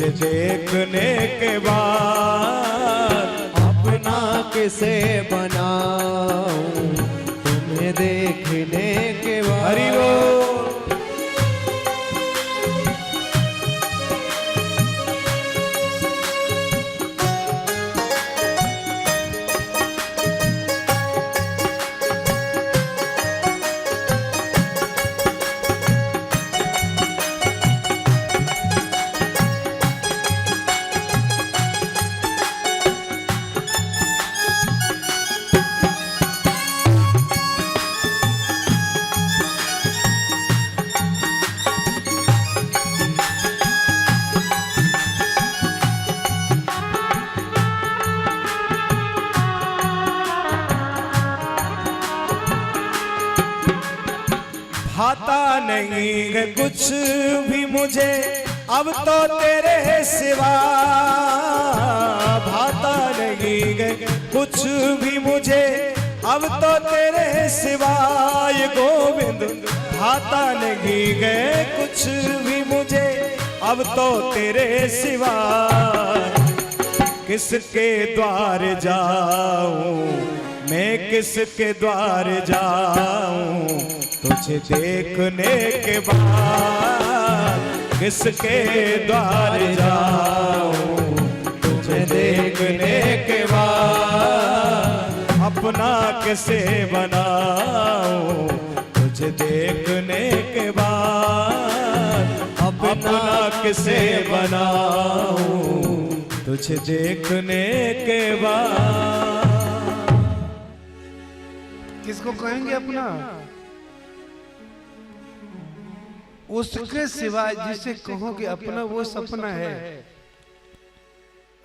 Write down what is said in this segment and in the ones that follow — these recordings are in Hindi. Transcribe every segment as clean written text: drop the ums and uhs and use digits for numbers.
तुझे देखने के बाद अपना किसे बनाऊं तुम्हें देखने के बाद। हरि बोल। भाता नहीं है कुछ भी मुझे अब तो तेरे सिवा, भाता नहीं है कुछ भी मुझे अब तो तेरे सिवा। ये गोविंद भाता नहीं है कुछ भी मुझे अब तो तेरे सिवा। किसके द्वार जाऊं मैं, किसके द्वार जाऊं तुझे देखने के बाद। किसके द्वार जाऊं तुझे देखने के बाद। अपना कैसे बनाऊं तुझे देखने के बाद। अपना कैसे बनाऊं तुझे देखने के बाद। किसको कहेंगे अपना? उसके सिवाय जिसे कहोगे अपना वो सपना है,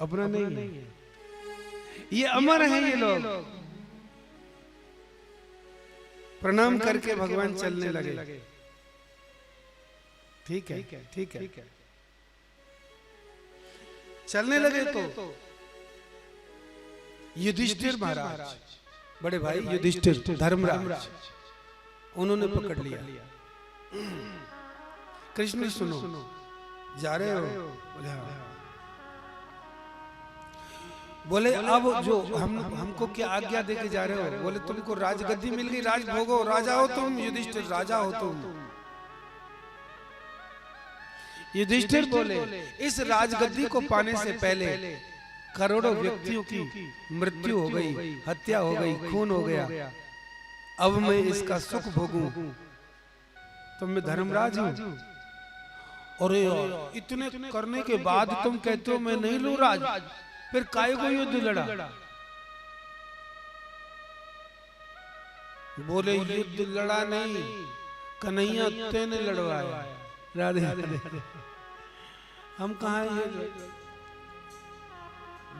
अपना नहीं है। ये अमर है ये लोग। प्रणाम करके भगवान चलने लगे। ठीक है, ठीक है। चलने लगे तो युधिष्ठिर महाराज, बड़े भाई युधिष्ठिर धर्मराज, उन्होंने पकड़ लिया। कृष्ण सुनो, जा रहे हो? बोले हाँ। बोले अब जो हमको क्या आज्ञा देके जा रहे हो? बोले तुमको राजगद्दी मिल गई, राज भोगो, राजा हो तुम। युधिष्ठिर राजा हो तुम। युधिष्ठिर बोले इस राजगद्दी को पाने से पहले करोड़ों व्यक्तियों की मृत्यु हो गई, हत्या हो गई, खून हो गया। अब मैं इसका सुख भोगूं तो मैं धर्मराज हूं। और इतने करने के बाद तुम कहते हो मैं नहीं लूं राज, फिर काय को युद्ध लड़ा? बोले युद्ध लड़ा नहीं, कन्हैया तेने लड़वाया। राधे राधे। हम कहा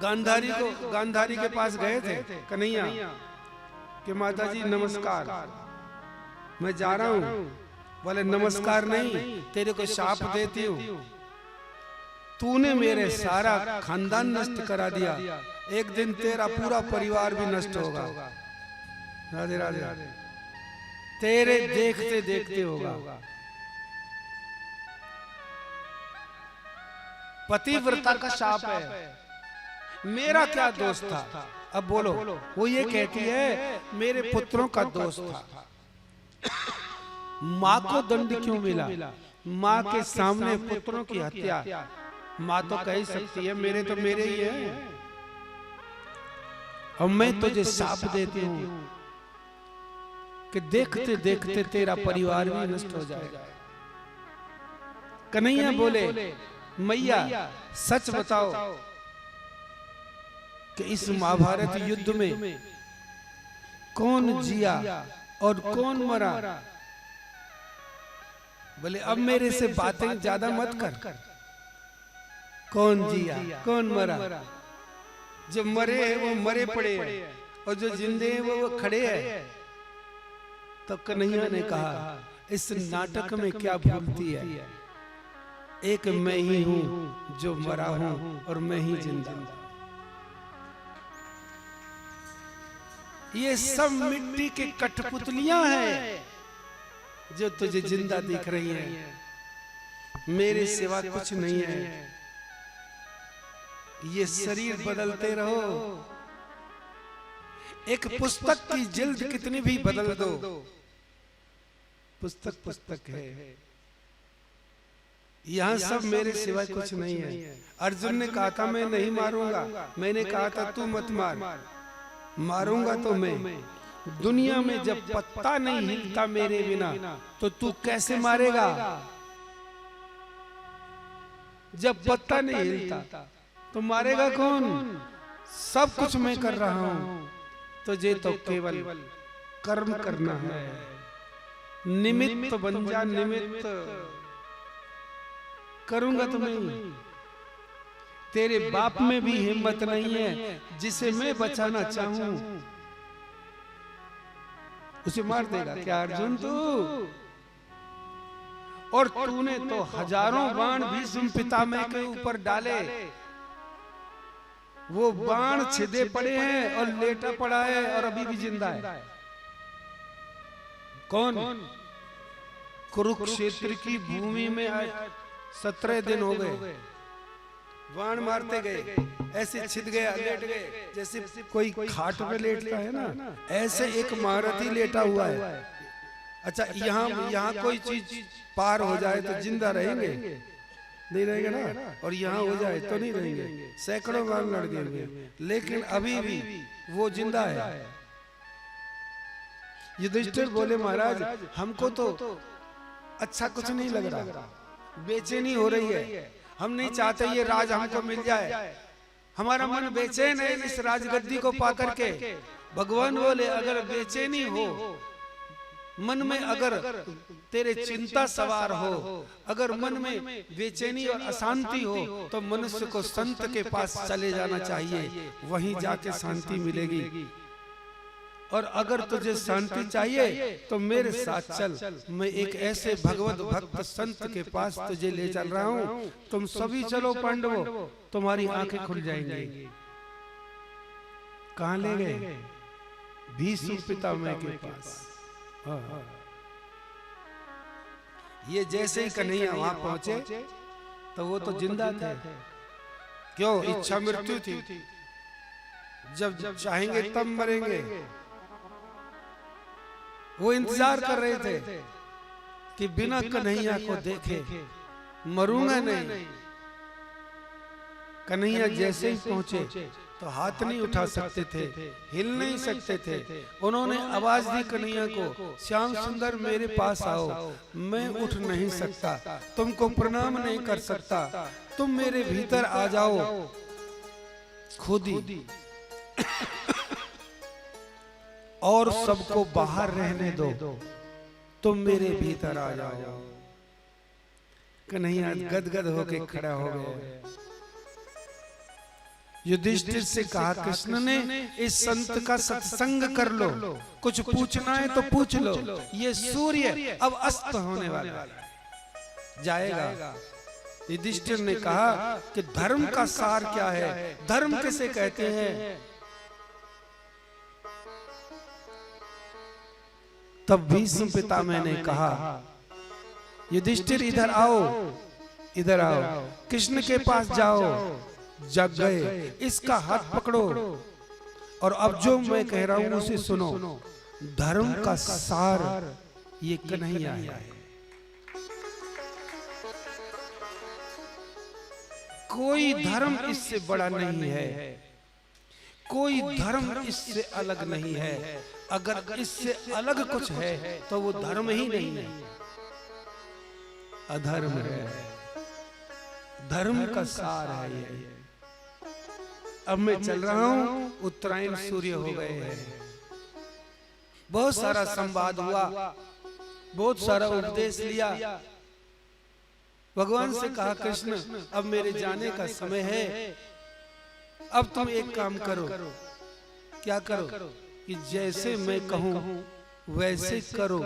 गांधारी के पास गए थे कन्हैया कि माता जी नमस्कार, मैं जा रहा हूं। बोले नमस्कार नहीं, तेरे को शाप देती हूं। तूने मेरे सारा खानदान नष्ट करा दिया, एक दिन तेरा पूरा परिवार भी नष्ट होगा। राधे राधे। तेरे देखते देखते होगा। पतिव्रता का शाप है, मेरा क्या दोष था? अब बोलो। वो ये कहती है मेरे पुत्रों का दोष था। माँ को दंड क्यों मिला? माँ के सामने पुत्रों की हत्या, माँ तो कह सकती है मेरे तो मेरे ही है। और मैं तुझे शाप देती हूँ कि देखते देखते तेरा परिवार भी नष्ट हो जाएगा। कन्हैया बोले मैया सच बताओ कि इस महाभारत युद्ध में कौन जिया और कौन मरा? बोले अब मेरे से बातें ज्यादा मत कर। कौन जिया कौन मरा? जो मरे हैं वो मरे पड़े हैं और जो जिंदे हैं वो खड़े हैं। तो कन्हैया ने कहा इस नाटक में क्या भूलती है? एक मैं ही हूं जो मरा हूं और मैं ही जिंदा हूं। ये सब मिट्टी के कठपुतलियां हैं जो तुझे जिंदा दिख रही हैं, मेरे सिवा कुछ नहीं है। ये शरीर बदलते रहो। एक पुस्तक की जिल्द कितनी भी बदल दो, पुस्तक पुस्तक है। यहाँ सब मेरे सिवाय कुछ नहीं है। अर्जुन ने कहा था मैं नहीं मारूंगा, मैंने कहा था तू मत मार, मारूंगा तो मैं। दुनिया में जब पत्ता नहीं हिलता मेरे बिना तो तू कैसे मारेगा? जब पत्ता नहीं हिलता तो मारेगा कौन? सब कुछ मैं कर रहा हूं, तुझे तो केवल कर्म करना है। निमित्त बन जा, निमित्त करूंगा तो मैं। तेरे बाप में भी हिम्मत नहीं है, जिसे मैं बचाना चाहूं उसे मार देगा क्या अर्जुन तू? और तूने तो हजारों बाण भीष्म पितामह के ऊपर डाले, वो बाण छिदे पड़े हैं और लेटा पड़ा है और अभी भी जिंदा है। कौन? कुरुक्षेत्र की भूमि में 17 दिन हो गए, बाण मारते गए, ऐसे छिद गया, लेट गए, जैसे कोई खाट पे लेटता है ना, ऐसे एक महारथी लेटा हुआ है। अच्छा, यहाँ कोई चीज पार हो जाए तो जिंदा रहेंगे? नहीं रहेंगे ना। और यहाँ हो जाए तो नहीं रहेंगे। सैकड़ों बार लड़ गए, लेकिन अभी भी वो जिंदा है। युधिष्ठिर बोले महाराज हमको तो अच्छा कुछ नहीं लग रहा, बेचैनी हो रही है, हम नहीं चाहते ये राज हमको मिल जाए, हमारा मन बेचैन है इस राजगद्दी को पाकर के। भगवान बोले अगर बेचैनी हो मन में, अगर तेरे चिंता सवार हो, अगर मन में बेचैनी और अशांति हो तो मनुष्य को संत के पास चले जाना चाहिए, वहीं जाके शांति मिलेगी। और अगर तुझे शांति चाहिए तो मेरे साथ चल, मैं एक ऐसे भगवत भक्त संत के पास तुझे ले चल रहा हूँ, तुम सभी चलो पांडवों, तुम्हारी आंखें खुल जाएंगी। कहाँ ले गए? भीष्म पितामह के पास। ये जैसे ही कन्हैया वहां पहुंचे तो वो तो जिंदा थे। क्यों? इच्छा मृत्यु थी, जब चाहेंगे तब मरेंगे। वो इंतजार कर रहे थे कि बिना कन्हैया को देखे मरूंगा नहीं। कन्हैया जैसे ही पहुंचे तो हाथ नहीं उठा सकते थे, हिल नहीं सकते थे। उन्होंने आवाज दी कन्हैया को, श्याम सुंदर मेरे पास आओ, मैं उठ नहीं सकता, तुमको प्रणाम नहीं कर सकता, तुम मेरे भीतर आ जाओ खुद ही, और सबको बाहर रहने दो, तुम मेरे भीतर आ जाओ। कन्हैया गदगद होके खड़ा हो गए। युधिष्ठिर से कहा कृष्ण ने इस संत का सत्संग कर लो, कुछ पूछना है तो पूछ लो, ये सूर्य अब अस्त होने वाला है, जाएगा। युधिष्ठिर ने कहा कि धर्म का सार क्या है, धर्म किसे कहते हैं? तब भीष्म पितामह ने कहा युधिष्ठिर इधर आओ, इधर आओ, कृष्ण के पास जाओ। जग गए, इसका हाथ पकड़ो और अब जो मैं कह रहा हूं उसे सुनो। धर्म का सार ये कन्हैया है। कोई धर्म इससे बड़ा नहीं है, कोई धर्म इससे अलग नहीं है। अगर इससे अलग कुछ है तो वो धर्म ही नहीं है, अधर्म है। धर्म का सार है ये। अब मैं चल रहा हूं, उत्तरायण सूर्य हो गए हैं। बहुत सारा संवाद हुआ, बहुत सारा उपदेश लिया। भगवान से कहा कृष्ण अब मेरे जाने का समय है, अब तुम एक काम करो। क्या करो? कि जैसे मैं कहूं वैसे करो।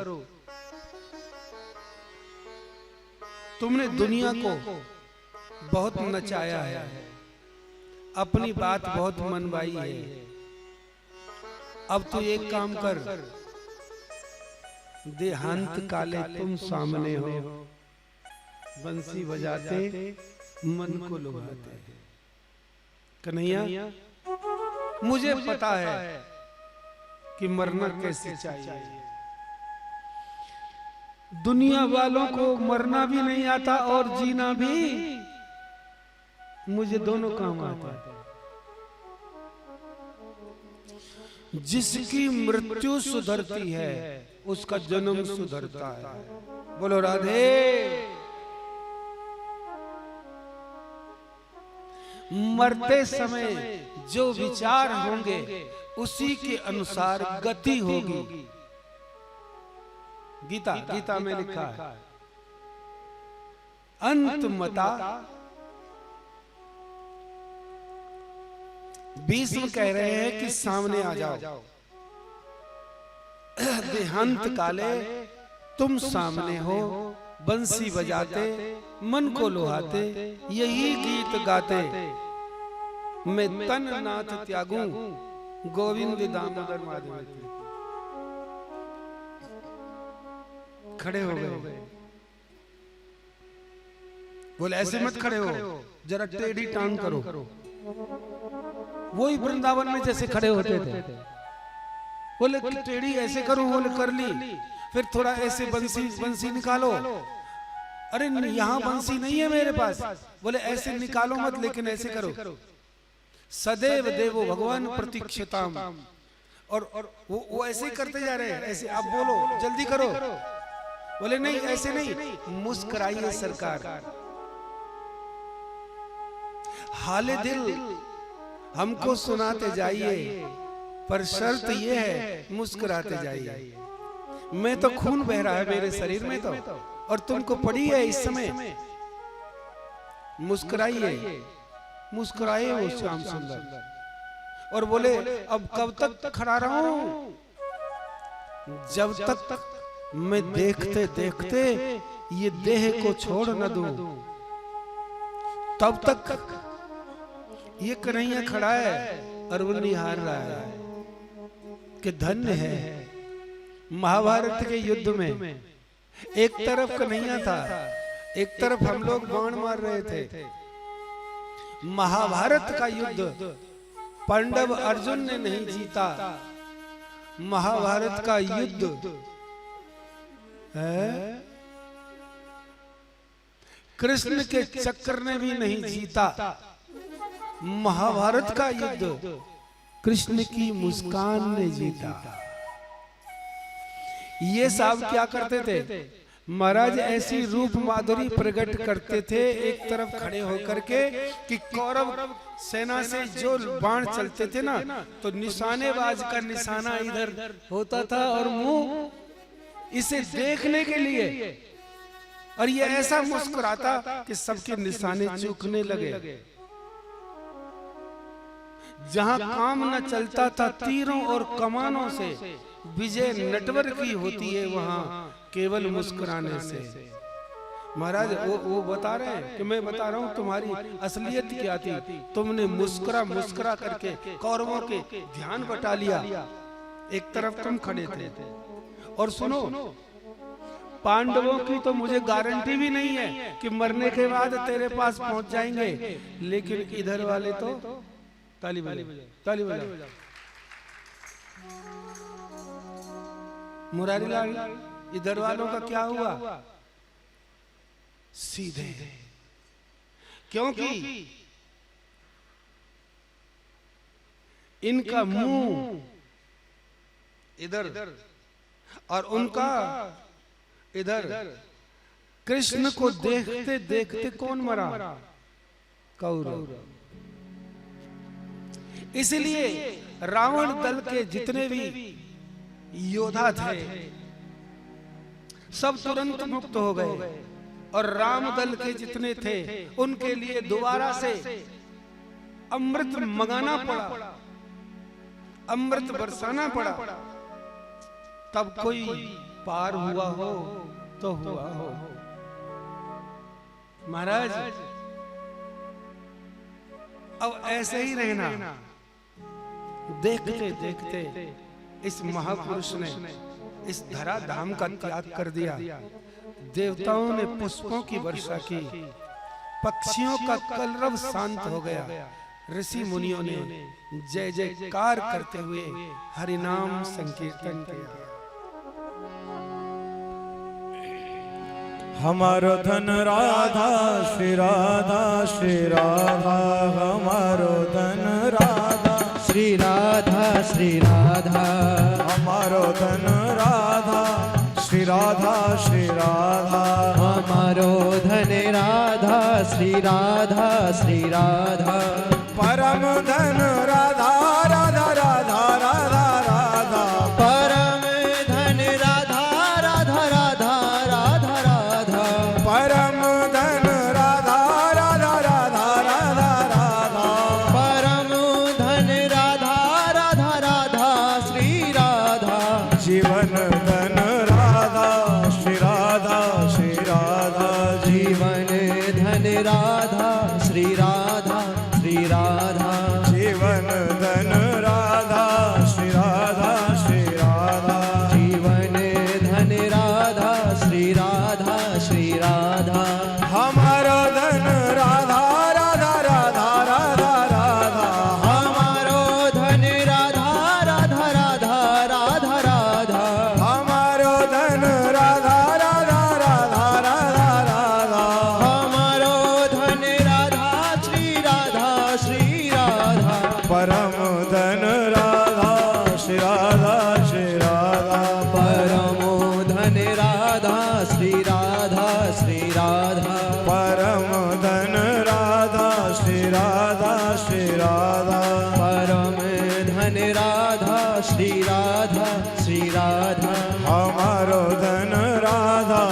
तुमने दुनिया को बहुत नचाया है, अपनी बात बहुत मनवाई है। अब तो एक काम कर, देहांत काले तुम सामने हो, बंसी बजाते मन को लुभाते। कन्हैया मुझे पता है कि मरना कैसे चाहिए। दुनिया वालों को मरना भी नहीं आता और जीना भी, मुझे दोनों काम आता है। जिसकी मृत्यु सुधरती है उसका जन्म सुधरता है। बोलो राधे। मरते समय जो विचार होंगे उसी के अनुसार गति होगी। गीता में लिखा है, अंत मता भीष्म कह रहे हैं कि सामने आ जाओ। देहांत काले तुम सामने हो, बंसी बजाते मन को लुभाते, यही गीत गाते मैं तन नाथ त्यागूं, गोविंद दामोदर माधव। खड़े हो गए। बोले ऐसे मत खड़े हो, जरा टेढ़ी टांग करो। वही वृंदावन में जैसे खड़े होते थे। बोले टेढ़ी ऐसे करो, बोले कर ली। फिर थोड़ा ऐसे बंसी निकालो। अरे यहाँ बंसी नहीं है मेरे पास। बोले ऐसे निकालो मत, लेकिन ऐसे करो। सदैव देवो भगवान प्रतीक्षिताम। और वो ऐसे ही करते जा रहे हैं। ऐसे आप बोलो, जल्दी करो। बोले नहीं ऐसे नहीं, मुस्कुराइए सरकार। हाले दिल हमको सुनाते जाइए, पर शर्त ये है मुस्कुराते जाइए। मैं तो खून बह रहा है मेरे शरीर में तो, और तुमको पड़ी है इस समय। मुस्कुराइए, मुस्कुराए वो श्याम सुंदर। और बोले अब कब तक खड़ा रहूं? जब तक मैं देखते देखते ये देह को छोड़ न दूं, तब तक ये कन्हैया खड़ा है और वो निहार रहा है कि धन्य है। महाभारत के युद्ध में एक तरफ कन्हैया था, एक तरफ हम लोग बाण मार रहे थे। महाभारत का युद्ध पांडव अर्जुन ने नहीं जीता। महाभारत का युद्ध कृष्ण के चक्र ने भी नहीं जीता। महाभारत का युद्ध कृष्ण की मुस्कान ने जीता। ये सब क्या करते थे? महाराज ऐसी रूप माधुरी प्रकट करते थे एक तरफ खड़े होकर के कि कौरव सेना से जो बाण चलते थे ना, तो निशानेबाज का निशाना इधर होता था और मुंह इसे देखने के लिए, और ये ऐसा मुस्कुराता कि सबके निशाने चूकने लगे। जहां काम न चलता था तीरों और कमानों से, विजय नटवर की होती है वहां केवल मुस्कुराने से। महाराज वो बता रहे हैं कि मैं बता रहा हूं तुम्हारी असलियत क्या थी। तुमने मुस्कुरा करके कौरवों के ध्यान बटा लिया। एक तरफ तुम खड़े थे। और सुनो, पांडवों की तो मुझे गारंटी भी नहीं है कि मरने के बाद तेरे पास पहुंच जाएंगे, लेकिन इधर वाले तो ताली बजाओ। मुरारी लाल, इधर वालों का क्या हुआ? सीधे, क्योंकि इनका मुंह इधर और उनका इधर। कृष्ण को देखते देखते कौन मरा? कौरव। इसलिए रावण दल के जितने भी योद्धा थे सब तुरंत मुक्त हो गए, और राम दल के जितने थे उनके लिए दोबारा से अमृत मंगाना पड़ा, अमृत बरसाना पड़ा। तब कोई पार हुआ हो तो हुआ हो। महाराज अब ऐसे ही रहना। देखते देखते इस महापुरुष ने इस धरा धाम का त्याग कर दिया। देवताओं ने पुष्पों की वर्षा की, पक्षियों का कलरव शांत हो गया, ऋषि मुनियों ने जय जयकार करते हुए हरि नाम संकीर्तन किया। हमारो धन राधा श्री राधा श्री राधा, हमारो धन राधा श्री राधा श्री राधा, हमारो धन राधा श्री राधा श्री राधा, हमारो धन राधा श्री राधा श्री राधा, परम धन राधा राधा राधा राधा राधा, परम धन राधा राधा राधा राधा राधा, परम धन राधा राधा राधा राधा राधा, परम धन राधा राधा राधा श्री राधा, जीवन धन राधा श्री राधा श्री राधा, जीवन धन राधा श्री राधा श्री राधा, जीवन धन राधा श्री राधा श्री राधा, जीवन धन राधा श्री राधा श्री राधा, हमारो धन राधा राधा राधा राधा राधा, हमारो धन राधा राधा राधा राधा राधा, हमारो धन राधा राधा राधा राधा राधा, हमारो धन राधा श्री राधा श्री राधा, परम धन राधा श्री राधा श्री राधा, परमो धन राधा श्री राधा श्री राधा, परम धन राधा श्री राधा श्री राधा, परम धन राधा श्री राधा श्री राधा, हमारो धन राधा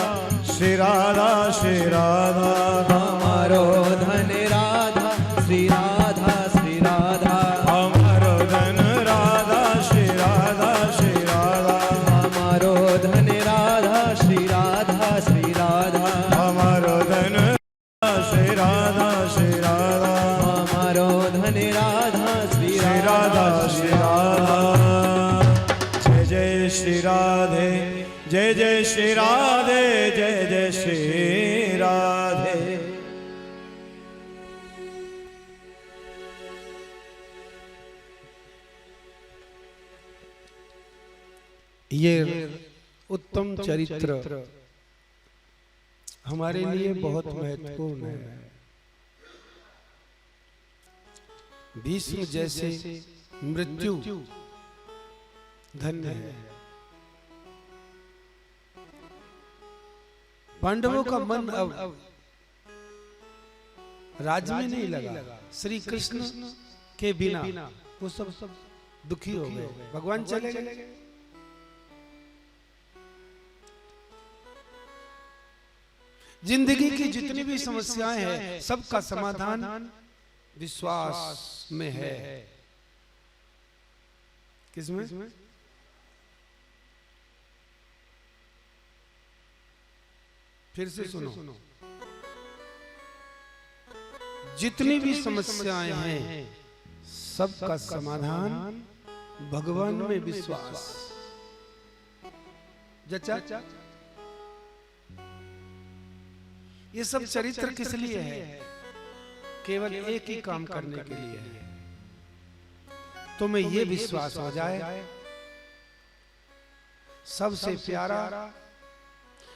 श्री राधा श्री राधा, हमारो धन राधा श्री राधा श्री राधा, हमारो धन राधा श्री राधा श्री राधा, हमारो धन राधा श्री राधा श्री राधा, हमारो धन श्री राधा श्री राधा, हमारो धन राधा श्री श्री राधा श्री राधा, जय जय श्री राधे, जय जय श्री राधे, जय जय श्री राधे। ये उत्तम चरित्र हमारे लिए बहुत महत्वपूर्ण है। भीष्म जैसे मृत्यु धन्य है। पांडवों का मन अब राज्य में नहीं लगा। श्री कृष्ण के बिना वो सब दुखी हो गए, भगवान चले गए। जिंदगी की जितनी भी समस्याएं हैं सबका समाधान विश्वास में है। किसमें? फिर से सुनो, जितनी भी समस्याएं हैं सबका समाधान भगवान में विश्वास। जचा ये सब चरित्र किस लिए है? केवल एक ही काम करने के लिए है। तुम्हें ये विश्वास हो जाए सबसे प्यारा,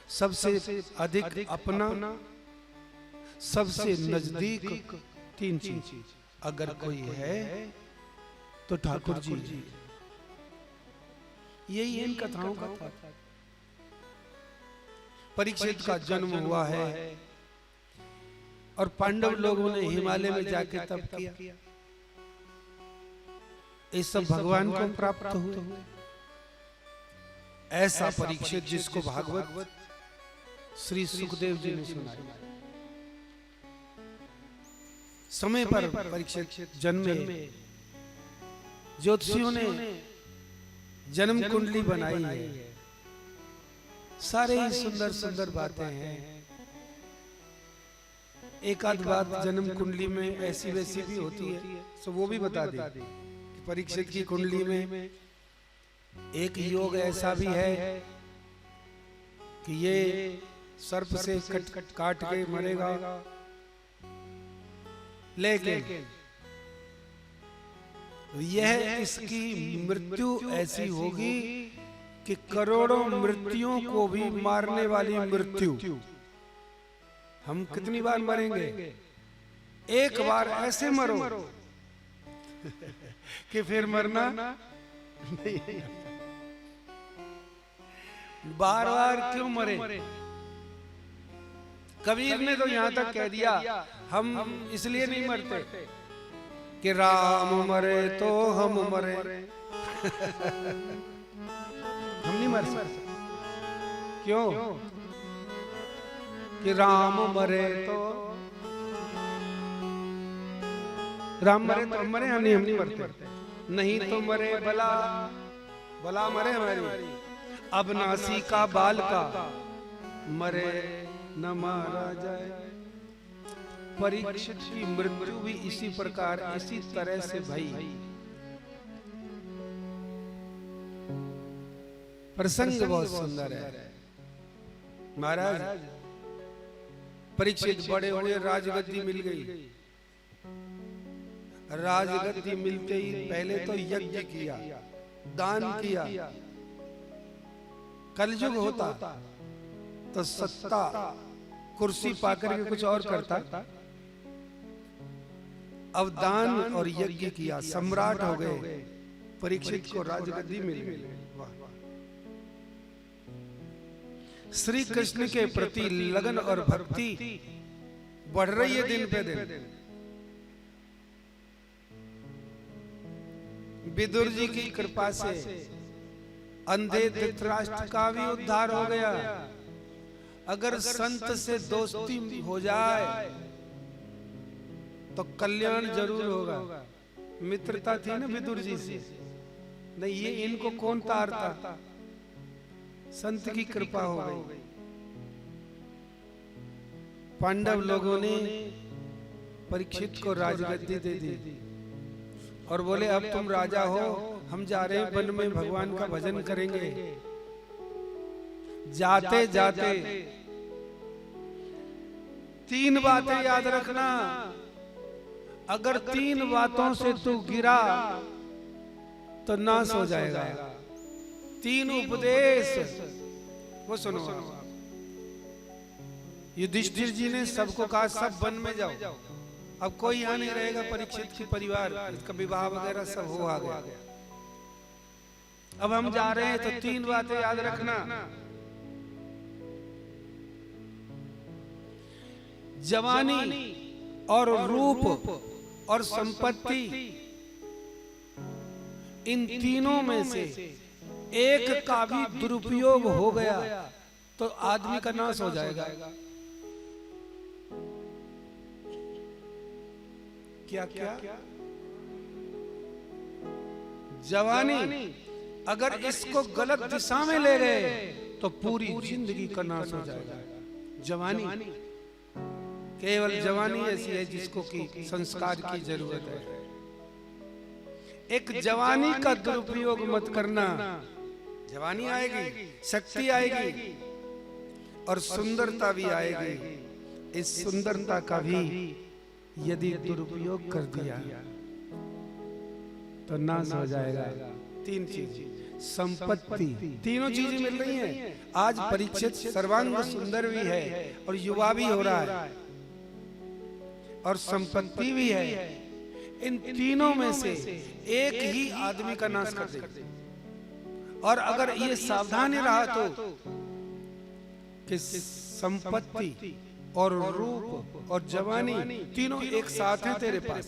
सबसे अधिक अपना, सबसे नजदीक तीन चीज अगर कोई है तो ठाकुर जी। यही इन कथाओं का था। परीक्षित का जन्म हुआ है और पांडव लोगों ने हिमालय में जाके तप किया। ये सब भगवान को प्राप्त हुए। ऐसा परीक्षित जिसको भागवत श्री सुखदेव जी ने सुनाई। समय पर परीक्षित जन्मे। ज्योतिषियों ने जन्म कुंडली बनाई है। सारे ही सुंदर सुंदर बातें हैं। एक आध बात जन्म कुंडली में ऐसी वैसी भी होती है, तो वो भी बता दे कि परीक्षित की कुंडली में एक योग ऐसा भी है कि ये सर्प से काट के मरेगा, लेकिन यह इसकी मृत्यु ऐसी होगी कि करोड़ों मृत्युओं को भी मारने वाली मृत्यु। हम कितनी बार मरेंगे? एक बार ऐसे मरो कि फिर मरना नहीं। बार बार क्यों मरे? कबीर ने तो यहां तक कह दिया, हम इसलिए नहीं मरते कि राम मरे तो हम मरे। हम नहीं मर सकते। क्यों? कि राम मरे तो राम मरे तो हम मरे, हम नहीं मरते। नहीं तो मरे बला, बला मरे हमारी। अब नासी का बाल का मरे न मारा जाए। परीक्षित की मृत्यु भी इसी प्रकार, इसी तरह से भई। प्रसंग बहुत सुंदर है महाराज। परीक्षित बड़े हुए, राजगद्दी मिल गई। राजगद्दी मिलते ही पहले तो यज्ञ किया, दान किया। कलयुग होता तो सत्ता कुर्सी पाकर के कुछ और करता। अब दान और यज्ञ किया, सम्राट हो गए। परीक्षित को राजगद्दी मिल गई। श्री कृष्ण के प्रति लगन और भक्ति बढ़ रही है दिन पे दिन। विदुर जी की कृपा से अंधे धृतराष्ट्र का भी उद्धार हो गया। अगर संत से दोस्ती हो जाए तो कल्याण जरूर होगा। मित्रता थी ना विदुर जी से, नहीं ये इनको कौन तारता? संत की कृपा हो गई। पांडव लोगों ने परीक्षित को राजगद्दी दे दी और बोले अब तुम राजा हो, हम जा रहे हैं वन में भगवान का भजन करेंगे। जाते जाते 3 बातें याद रखना। अगर 3 बातों से तू गिरा तो नाश हो जाएगा। 3 उपदेश वो सुनो। युधिष्ठिर जी ने सबको कहा सब वन में जाओ। अब कोई यहाँ नहीं रहेगा। परीक्षित के परिवार, इसका विवाह वगैरह सब हो आ गया। अब हम जा रहे हैं तो 3 बातें याद रखना। जवानी और रूप और संपत्ति, इन तीनों में से एक का भी दुरुपयोग हो गया तो आदमी का नाश हो जाएगा। क्या क्या? जवानी अगर इसको गलत दिशा में ले गए तो पूरी जिंदगी का नाश हो जाएगा। जवानी, केवल जवानी ऐसी है जिसको कि संस्कार की जरूरत है। एक जवानी का दुरुपयोग मत करना। जवानी आएगी, शक्ति आएगी और सुंदरता भी आएगी। इस सुंदरता का भी यदि दुरुपयोग कर दिया तो नाश हो जाएगा। 3 चीज, संपत्ति, तीनों चीजें मिल रही हैं। आज परीक्षित सर्वांग सुंदर भी है और युवा भी हो रहा है और संपत्ति भी है। इन तीनों में से एक ही आदमी का नाश कर दे। और अगर ये सावधानी रहा तो कि संपत्ति और रूप और जवानी तीनों एक साथ हैं तेरे पास।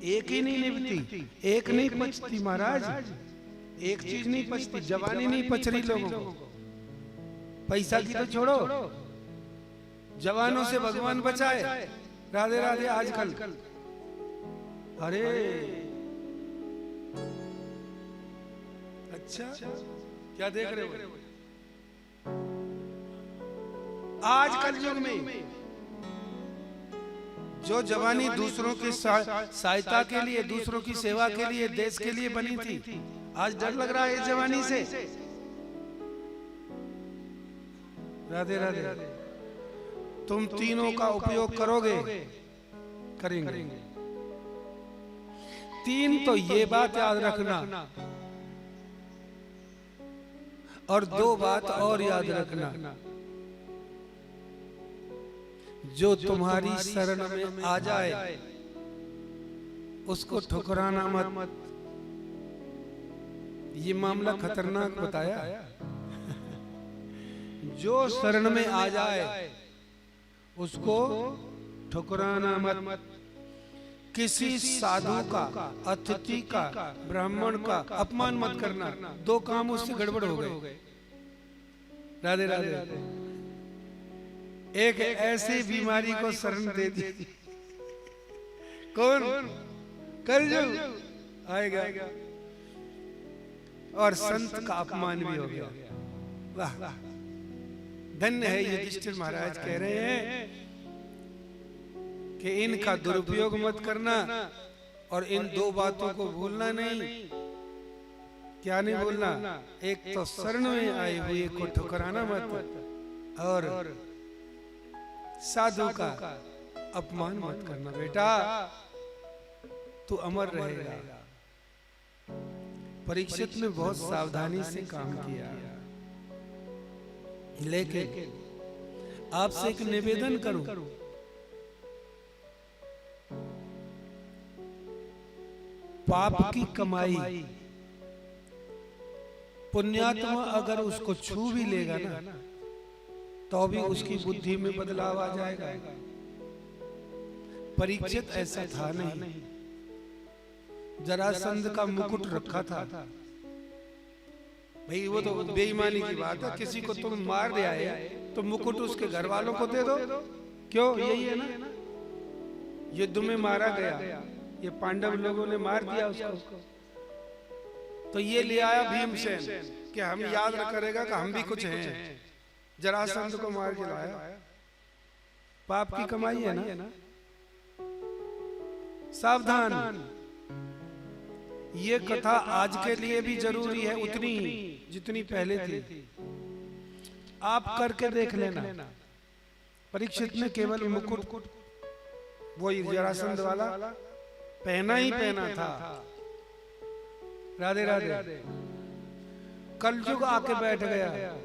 एक ही नहीं निभती, एक नहीं पचती महाराज। एक चीज नहीं पचती, जवानी नहीं पच रही लोगों को। पैसा की तो छोड़ो, जवानों से भगवान बचाए। राधे राधे। आजकल अरे अच्छा क्या देख रहे हो? आजकल युग में जो जवानी दूसरों की सहायता के लिए, दूसरों की सेवा के लिए, देश के लिए बनी थी, आज डर लग रहा है जवानी से। राधे राधे। तुम तीनों का उपयोग करोगे, करेंगे। 3 तो ये बात याद रखना, और 2 बात और याद रखना, जो तुम्हारी शरण में आ जाए उसको ठुकराना मत। ये मामला खतरनाक बताया। जो शरण में आ जाए उसको ठुकराना मत। किसी साधु का, अतिथि का, ब्राह्मण का अपमान मत करना। 2 काम उससे गड़बड़ हो गए। राधे राधे। एक ऐसी बीमारी को शरण दे दी, कौन? कलयुग आएगा, और संत का अपमान भी हो गया। वाह, धन्य है युधिष्ठिर महाराज। कह रहे हैं कि इनका दुरुपयोग मत करना, और इन 2 बातों को भूलना नहीं। क्या नहीं भूलना? एक तो शरण में आए हुए को ठुकराना मत, और साधु का अपमान मत करना। बेटा तू अमर रहेगा। परीक्षित ने बहुत सावधानी से काम किया, लेकिन आपसे एक निवेदन करूं, पाप की कमाई पुण्यात्मा अगर उसको छू भी लेगा ना, तो भी उसकी बुद्धि में बदलाव आ जाएगा। परीक्षित ऐसा था नहीं। जरासंध का मुकुट रखा था। भाई वो तो बेईमानी की बात है। किसी को तुम मार दे आए तो मुकुट उसके घर वालों को दे दो। क्यों? यही है ना, युद्ध में मारा गया, ये पांडव लोगों ने मार दिया उसको, तो ये ले आया भीमसेन कि हम याद करेगा कि हम भी कुछ हैं। जरासंध को मार के लाया। पाप की कमाई है ना। सावधान। ये कथा आज के लिए भी जरूरी है, उतनी ही जितनी पहले थी। आप करके देख लेना। परीक्षित ने केवल मुकुट, वो जरासंध वाला पहना ही पहना था। राधे राधे। कलयुग आके बैठ गया।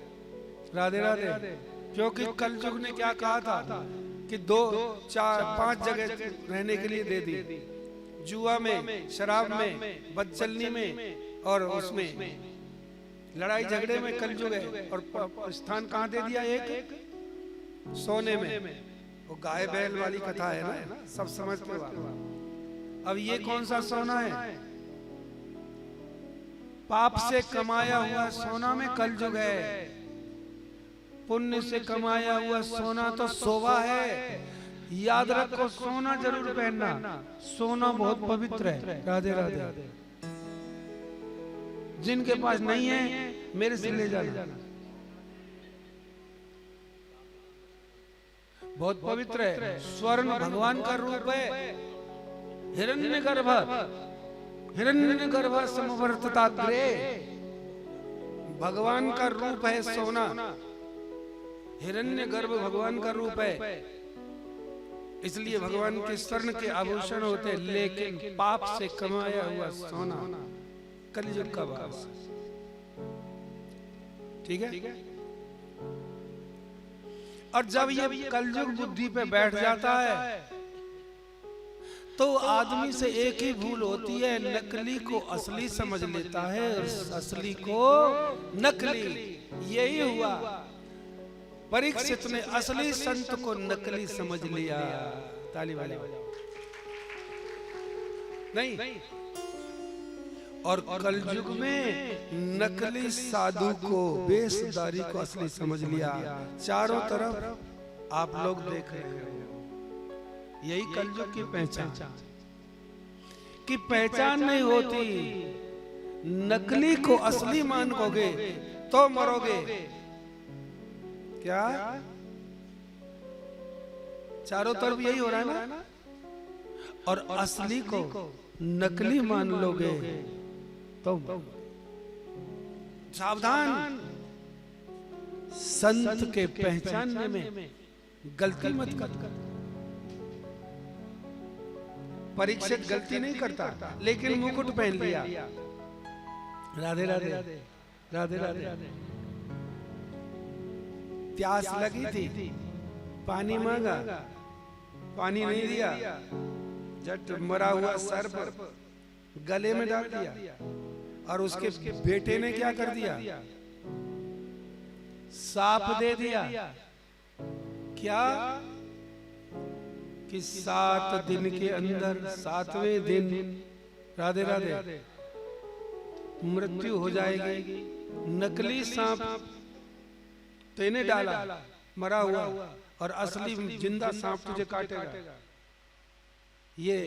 राधे राधे। क्योंकि कलयुग ने क्या कहा था कि 2, 4, 5 जगह रहने के लिए दे दी। जुआ में, शराब में, बदचलनी में, और उसमें लड़ाई झगड़े में कलयुग है। और स्थान कहाँ दे दिया? एक सोने में। वो गाय बैल वाली कथा है ना, सब समझते हो। अब ये कौन सा सोना है? पाप से कमाया हुआ सोना में कलयुग है। पुण्य से कमाया हुआ सोना तो सोवा है। याद रखो, सोना जरूर पहनना। सोना बहुत पवित्र है। राधे राधे। जिनके पास नहीं है मेरे से ले जाना, बहुत पवित्र है। स्वर्ण भगवान का रूप है। हिरण्यगर्भ, हिरण्यगर्भ समवर्तताग्रे। भगवान का रूप है सोना। हिरण्यगर्भ भगवान का रूप है, इसलिए भगवान के स्वर्ण के आभूषण होते। लेकिन पाप से कमाया हुआ सोना कलयुग का वास। ठीक है। और जब ये कलयुग बुद्धि पे बैठ जाता है तो आदमी से एक ही भूल होती है, नकली को असली समझ लेता है और असली को नकली। यही हुआ। परीक्षित ने असली संत को नकली समझ लिया। ताली वाले नहीं। और कलयुग में नकली साधु को, वेशधारी को असली समझ लिया। चारों तरफ आप लोग देख रहे हैं। यही कलयुग की पहचान। कि पहचान नहीं होती। नकली को असली मानोगे तो मरोगे। क्या? चारों तरफ यही हो रहा है ना। और असली को नकली मान लोगे तो सावधान। संत के पहचानने में गलती मत कर। परीक्षित गलती नहीं करता, लेकिन मुकुट पहन लिया। राधे राधे राधे राधे। प्यास लगी थी, पानी मांगा, पानी नहीं दिया, जट मरा हुआ सर्प गले में डाल दिया। और उसके बेटे ने क्या कर दिया? साप दे दिया। क्या कि 7 दिन के अंदर 7वें दिन, राधे राधे, मृत्यु हो जाएगी। नकली सांप तेने डाला मरा हुआ, और असली जिंदा सांप तुझे काटेगा। ये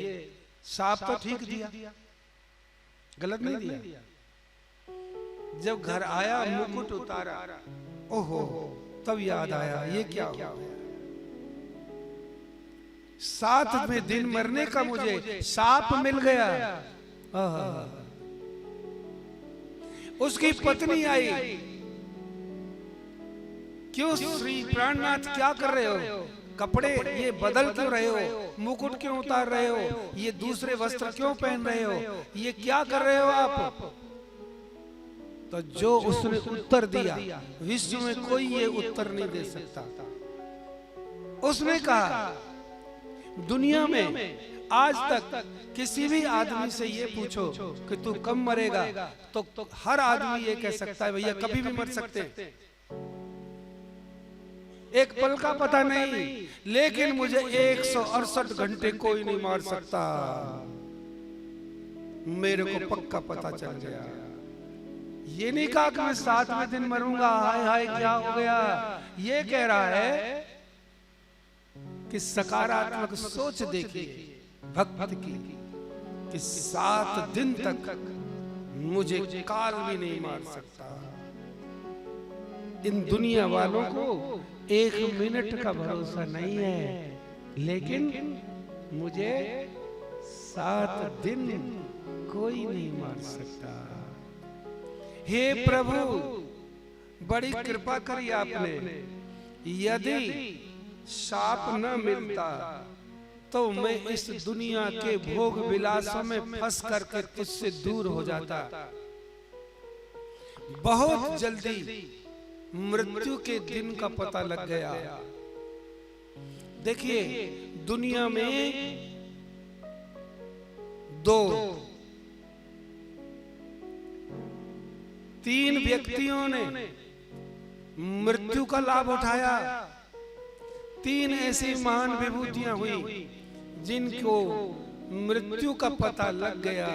सांप तो ठीक दिया, गलत नहीं दिया। जब घर आया, मुकुट उतारा, ओहो, तब याद आया ये क्या हुआ। 7वें दिन मरने का मुझे सांप मिल गया। उसकी पत्नी आई, क्यों श्री प्राणनाथ क्या कर रहे हो? कपड़े ये बदल क्यों रहे हो? मुकुट क्यों उतार रहे हो? ये दूसरे वस्त्र क्यों पहन रहे हो? ये क्या कर रहे हो आप? तो जो उसने उत्तर दिया, विश्व में कोई ये उत्तर नहीं दे सकता। उसने कहा, दुनिया में आज तक किसी भी आदमी से ये पूछो कि तू कब मरेगा, तो हर आदमी ये कह सकता है भैया कभी भी मर सकते हैं, एक पल का पता नहीं, लेकिन मुझे 168 घंटे कोई नहीं मार सकता। मेरे को पक्का पता चल गया। ये नहीं कहा कि मैं 7वें दिन मरूंगा, हाय हाय क्या हो गया। ये कह रहा है कि सकारात्मक सोच देखिए भक्त की, कि 7 दिन तक मुझे काल भी नहीं मार सकता। इन दुनिया वालों को 1 मिनट का भरोसा नहीं है, लेकिन मुझे 7 दिन कोई नहीं मार सकता। हे प्रभु, बड़ी कृपा करी आपने। यदि शाप न मिलता तो मैं इस दुनिया के भोग विलासों में फंस करके तुझसे दूर हो जाता। बहुत जल्दी मृत्यु के दिन का पता लग गया। देखिए, दुनिया में 3 व्यक्तियों ने मृत्यु का लाभ उठाया। 3 ऐसी महान विभूतियां हुई जिनको मृत्यु का पता लग गया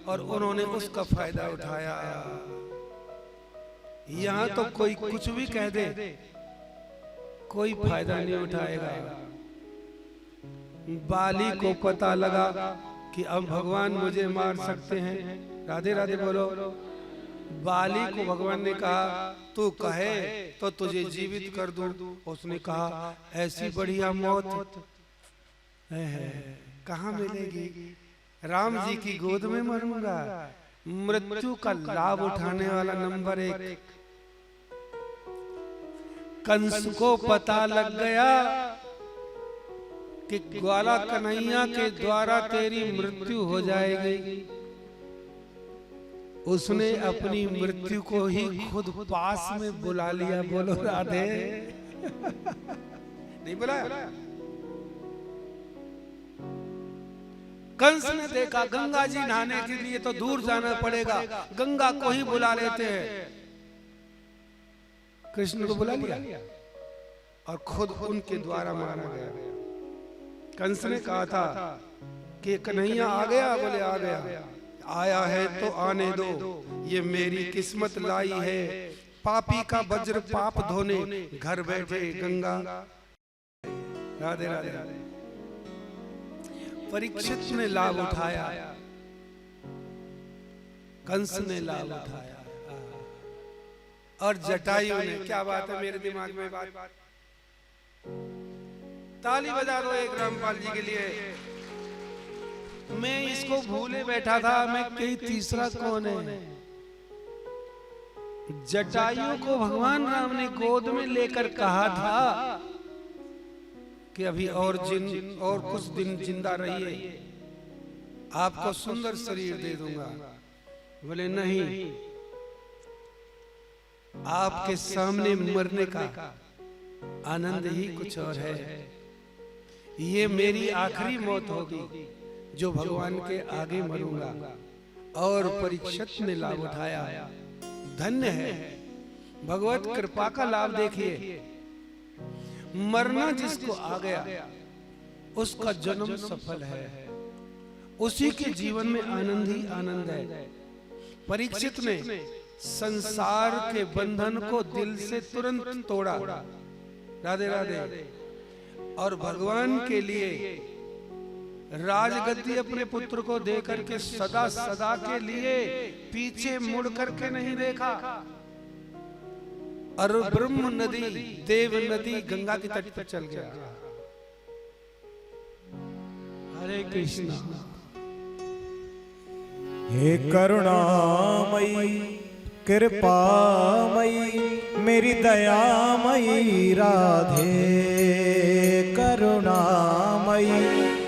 और उन्होंने उसका फायदा उठाया। यहाँ तो कोई कुछ भी कह दे, कोई फायदा नहीं उठाएगा। बाली को पता लगा कि अब भगवान मुझे मार सकते हैं। राधे राधे बोलो। बाली को भगवान ने कहा, तू कहे तो तुझे जीवित कर दूं। उसने कहा, ऐसी बढ़िया मौत कहाँ मिलेगी? राम जी की गोद में मरूंगा। मृत्यु का लाभ उठाने वाला नंबर 1। कंस को पता लग गया कि ग्वाला कन्हैया के द्वारा तेरी मृत्यु हो जाएगी। उसने अपनी मृत्यु को ही खुद पास में बुला लिया। बोलो राधे। नहीं बुलाया? कंस ने देखा गंगा जी नहाने के लिए तो दूर जाना पड़ेगा, गंगा को ही बुला लेते हैं। कृष्ण को बुला लिया और खुद उनके द्वारा मारा गया। कंस ने कहा था कि कन्हैया आ गया। बोले आ गया। आया है तो आने दो, ये मेरी किस्मत लाई है। पापी का वज्र पाप धोने घर बैठे गंगा। राधे राधे। परीक्षित ने लाभ उठाया, कंस ने लाभ उठाया, और जटायु ने। क्या बात है मेरे दिमाग में बात। ताली बजा दो एक रामपाल जी के लिए। मैं इसको भूले बैठा था, मैं कहीं तीसरा कौन है। जटायु को भगवान राम ने गोद में लेकर कहा था कि अभी और कुछ दिन जिंदा रहिए। आपको सुंदर शरीर दे दूंगा। बोले नहीं, आपके सामने मरने का आनंद ही कुछ और है। ये मेरी आखिरी मौत होगी जो भगवान के आगे मरूंगा। और परीक्षित ने लाभ उठाया। धन्य है, भगवत कृपा का लाभ देखिए। मरना जिसको आ गया उसका जन्म सफल है, उसी के जीवन में आनंद ही आनंद है। परीक्षित ने संसार के बंधन को दिल से तुरंत तोड़ा। राधे राधे। और भगवान के लिए राजगद्दी अपने पुत्र को देकर के सदा सदा के लिए पीछे मुड़ करके नहीं देखा। और ब्रह्म नदी, देव नदी, गंगा के तट पर चल गया। हरे कृष्णा। हे करुणामयी कृपामयी मेरी दयामयी राधे, करुणामयी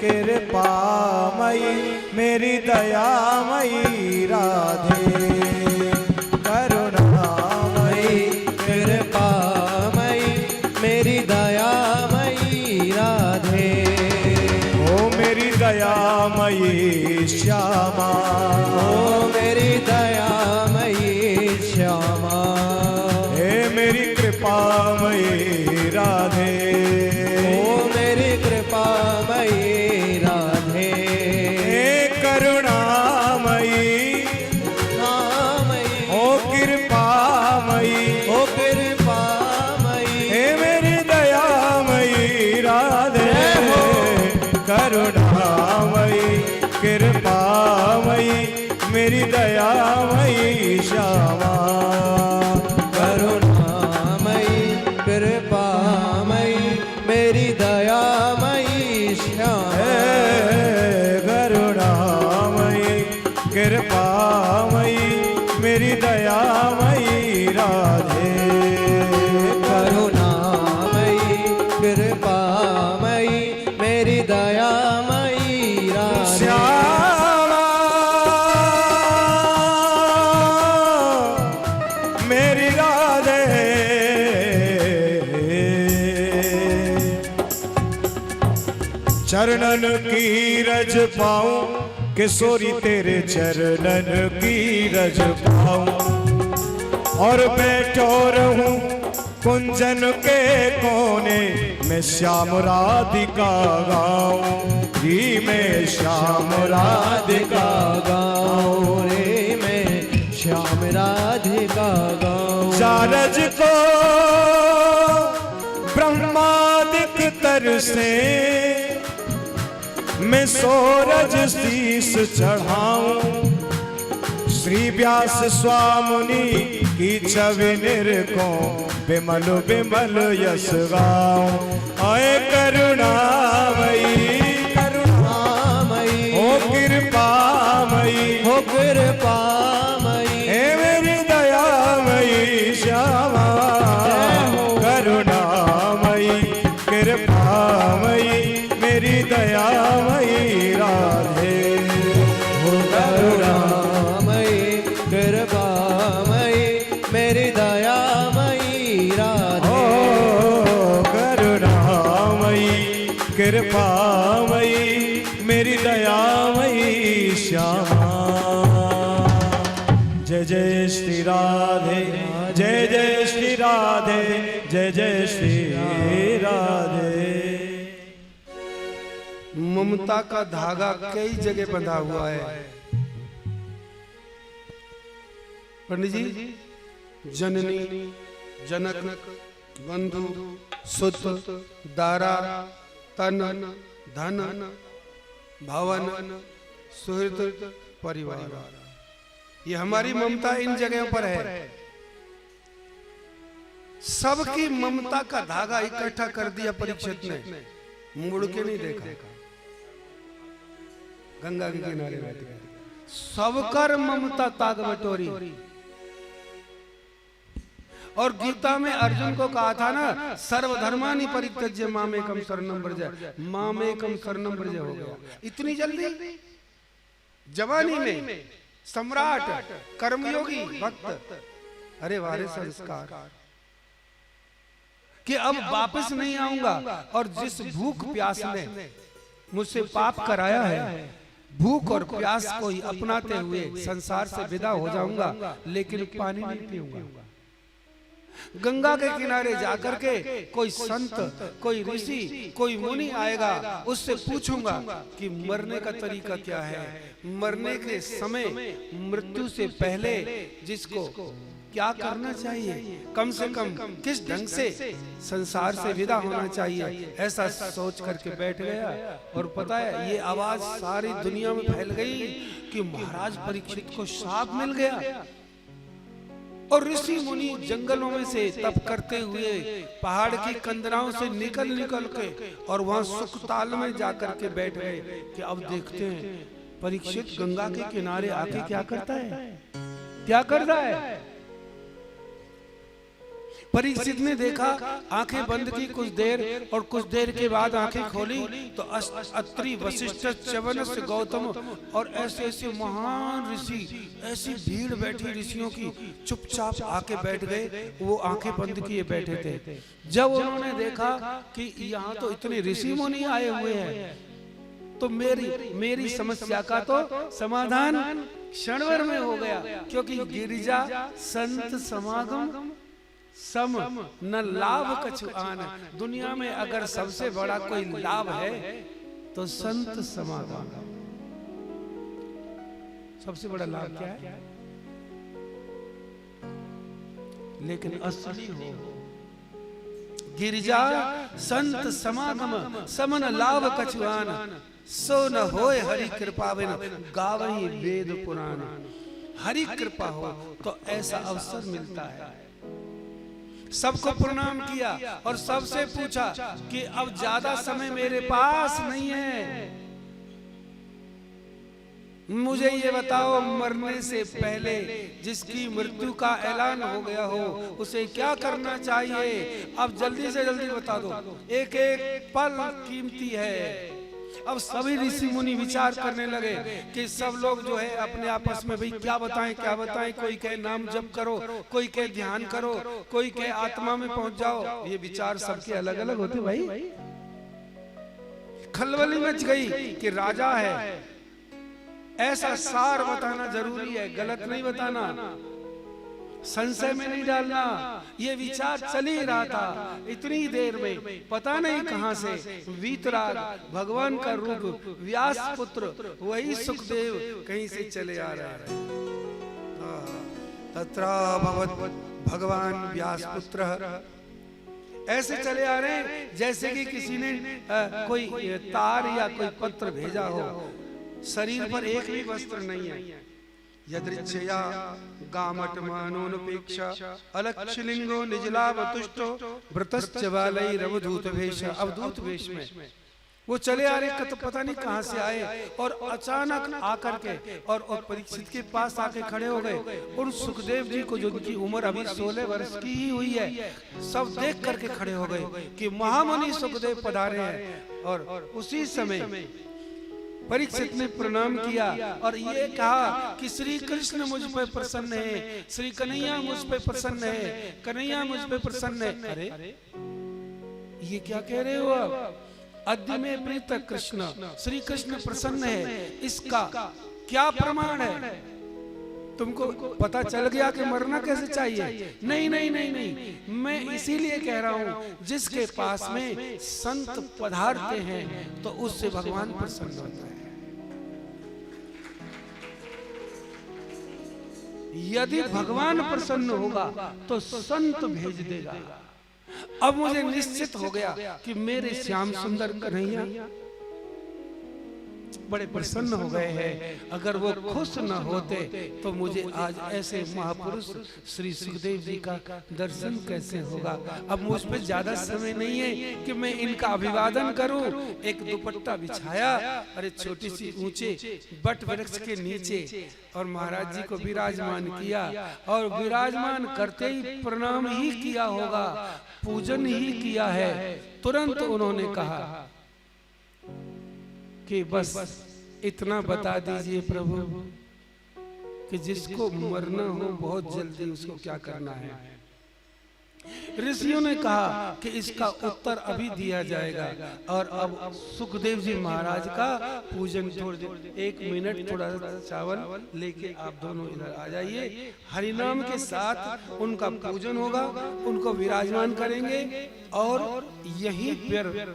कृपामयी मेरी दयामयी राधे, करुणामयी कृपामयी मेरी दयामयी राधे। ओ मेरी दयामयी श्यामा, ओ मेरी दयामयी श्यामा। हे मेरी कृपामयी राधे, ओ मेरी कृपामयी राधे। हे करुणामयी नामयी ओ कृपामयी, ओ कृपामयी। हे मेरी दयामयी राधे, करुणामयी कृपामयी मेरी दयामयी श्यामा, करुणामयी कृपामयी मेरी दयामयी श्यामा। करुणामयी कृपामयी मेरी दयामयी राधे, करुणामयी कृपामयी मेरी दयामयी राधे। श्यामा मेरी राधे, चरणन की रज पाऊं किशोरी तेरे चरणन की रज पाऊं, और बैठो रहूं कुंजन के कोने में श्याम राधिका गाऊं, री में श्याम राधिका गाऊं रे मैं श्याम राधिका गाऊं। चारज को ब्रह्मादिक तर से मैं सोरज शीस चढ़ाऊं, श्री व्यास स्वामुनि की छवि निरखो बिमल बिमल यश गाऊं। आए करुणामयी, करुणामयी ओ कृपामयी, हो कृपामयी। हे मेरी दयामयी श्यामा, करुणामयी कृपामयी मेरी दयामयी राधे, करुणामयी कृपामयी मेरी दयामयी राधे। ओ करुणामयी कृपामयी मेरी दयामयी श्यामा। जय जय श्री राधे, जय जय श्री राधे, जय जय श्री राधे। ममता का धागा कई जगह बंधा हुआ है पंडित जी। जननी, जनक, बंधु, सुत, दारा, तन, धन, भवन, सुहृद, परिवार, ये हमारी ममता इन जगहों पर है। सबकी ममता का धागा इकट्ठा कर दिया परीक्षित ने, मुड़ के नहीं देखा। गंगा के किनारे बैठे सबकर ममता ताग बटोरी। और गीता में अर्जुन को कहा था ना, सर्वधर्मानि परित्यज्य मामेकम शरणं व्रज, मामेकम शरणं व्रज हो गया। इतनी जल्दी जवानी में सम्राट, कर्मयोगी भक्त, अरे वारे संस्कार कि अब वापस नहीं आऊंगा, और जिस भूख प्यास ने मुझसे पाप कराया है, भूख और प्यास को ही अपनाते हुए संसार से विदा हो जाऊंगा, लेकिन पानी नहीं पीऊंगा। गंगा के किनारे जाकर के कोई संत, कोई ऋषि, कोई मुनि आएगा, उससे पूछूंगा कि मरने का तरीका क्या है, मरने के समय, मृत्यु से पहले जिसको क्या करना चाहिए, कम से कम किस ढंग से संसार से विदा होना चाहिए, ऐसा सोच करके बैठ गया। और पता है, ये आवाज सारी दुनिया में फैल गई कि महाराज परीक्षित को शाप मिल गया। और ऋषि मुनि जंगलों में से तप करते हुए पहाड़ की कंदराओं से निकल के और वहां सुखताल में जाकर के बैठ गए कि अब देखते हैं परीक्षित गंगा के किनारे आके क्या करता है, क्या करता है। परीक्षित ने देखा, आंखें बंद की कुछ देर, और कुछ देर के बाद आंखें खोली तो अत्रि, वशिष्ठ, च्यवनस, गौतम और ऐसे ऐसे महान ऋषि, ऐसी भीड़ बैठी ऋषियों की, चुपचाप आके बैठ गए। वो आंखें बंद किए बैठे थे। जब उन्होंने देखा कि यहाँ तो इतने ऋषि मुनि आए हुए हैं, तो मेरी समस्या का तो समाधान क्षणभर में हो गया, क्योंकि गिरिजा संत समागम सम न लाभ कछु आन। दुनिया में अगर सबसे बड़ा कोई लाभ है तो संत समागम। सबसे बड़ा लाभ क्या है? लेकिन असली हो गिरिजा संत समागम समन लाभ कछु आन, सो न होए हरि कृपा बिन गावहि वेद पुराण। हरि कृपा हो तो ऐसा अवसर मिलता है। सबको प्रणाम किया और सबसे पूछा कि अब ज्यादा समय मेरे पास नहीं है, मुझे ये बताओ, मरने से पहले जिसकी मृत्यु का ऐलान हो गया हो उसे क्या करना चाहिए? अब जल्दी से जल्दी बता दो, एक एक पल कीमती है। अब सभी ऋषि मुनि विचार करने लगे कि सब लोग जो है अपने आपस में, भाई क्या बताएं क्या बताएं। कोई कहे नाम जप करो, कोई कहे ध्यान करो, कोई कहे आत्मा में पहुंच जाओ। ये विचार सबके अलग अलग होते भाई। खलबली मच गई कि राजा है, ऐसा सार बताना जरूरी है, गलत नहीं बताना, संशय में नहीं डालना। ये विचार चल ही रहा था। इतनी देर में पता नहीं कहां से वीतराग भगवान का रूप व्यास पुत्र, वही सुखदेव कहीं से चले आ रहा है। तत्रा भवत भगवान व्यास पुत्र, ऐसे चले आ रहे हैं जैसे कि किसी ने कोई तार या कोई पत्र भेजा हो। शरीर पर एक भी वस्त्र नहीं है। यदृच्छया गामट मानोनुपेक्षा अलक्षलिंगो निजलाभ तुष्टो व्रतश्च बालैरवधूत वेश। अवधूत वेश में वो चले आ रहे, तो पता नहीं कहां से आए, और अचानक आकर के और परीक्षित के पास आके खड़े हो गए। उन सुखदेव जी को, जो उनकी उम्र अभी 16 वर्ष की ही हुई है, सब देख करके खड़े हो गए कि महामुनि सुखदेव पधारे हैं। और उसी समय परीक्षित ने प्रणाम किया और ये कहा कि श्री कृष्ण मुझ पर प्रसन्न है, श्री कन्हैया मुझ पर प्रसन्न है, कन्हैया मुझ पर प्रसन्न है। अरे ये क्या कह रहे हो आप? अद्य में प्रीत कृष्ण, श्री कृष्ण प्रसन्न है, इसका क्या प्रमाण है? तुमको पता चल गया कि मरना कैसे चाहिए? नहीं नहीं नहीं नहीं, मैं इसीलिए कह रहा हूं, जिसके पास में संत पधारते हैं तो उससे भगवान प्रसन्न होता है। यदि भगवान प्रसन्न होगा तो संत भेज देगा। अब मुझे निश्चित हो गया कि मेरे श्याम सुंदर कन्हैया बड़े प्रसन्न हो गए हैं। अगर वो खुश न होते तो मुझे आज ऐसे महापुरुष श्री सुखदेव जी का दर्शन कैसे होगा। अब मुझ पे ज्यादा समय नहीं है कि मैं इनका अभिवादन करूं। एक दुपट्टा बिछाया, अरे छोटी सी ऊंचे बट वृक्ष के नीचे, और महाराज जी को विराजमान किया, और विराजमान करते ही प्रणाम ही किया होगा, पूजन ही किया है। तुरंत उन्होंने कहा कि बस इतना बता दीजिए प्रभु कि जिसको मरना हो बहुत जल्दी उसको क्या करना है। ऋषियों ने कहा कि इसका उत्तर अभी दिया जाएगा। और अब सुखदेव जी महाराज का पूजन एक मिनट थोड़ा सा चावल लेके आप दोनों इधर आ जाइए। हरिनाम के साथ उनका पूजन होगा, उनको विराजमान करेंगे और यहीं पर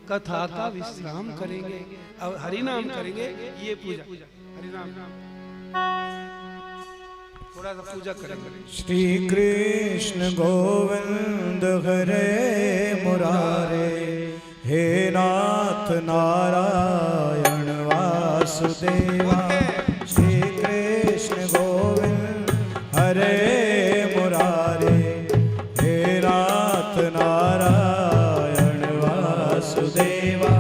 कथा का विश्राम करेंगे और हरिनाम करेंगे। ये पूजा हरिनाम थोड़ा सा पूजा करेंगे। श्री कृष्ण गोविंद हरे मुरारे, हे नाथ नारायण वासुदेवा। श्री कृष्ण गोविंद हरे मुरारे, हे नाथ नारायण वासुदेवा।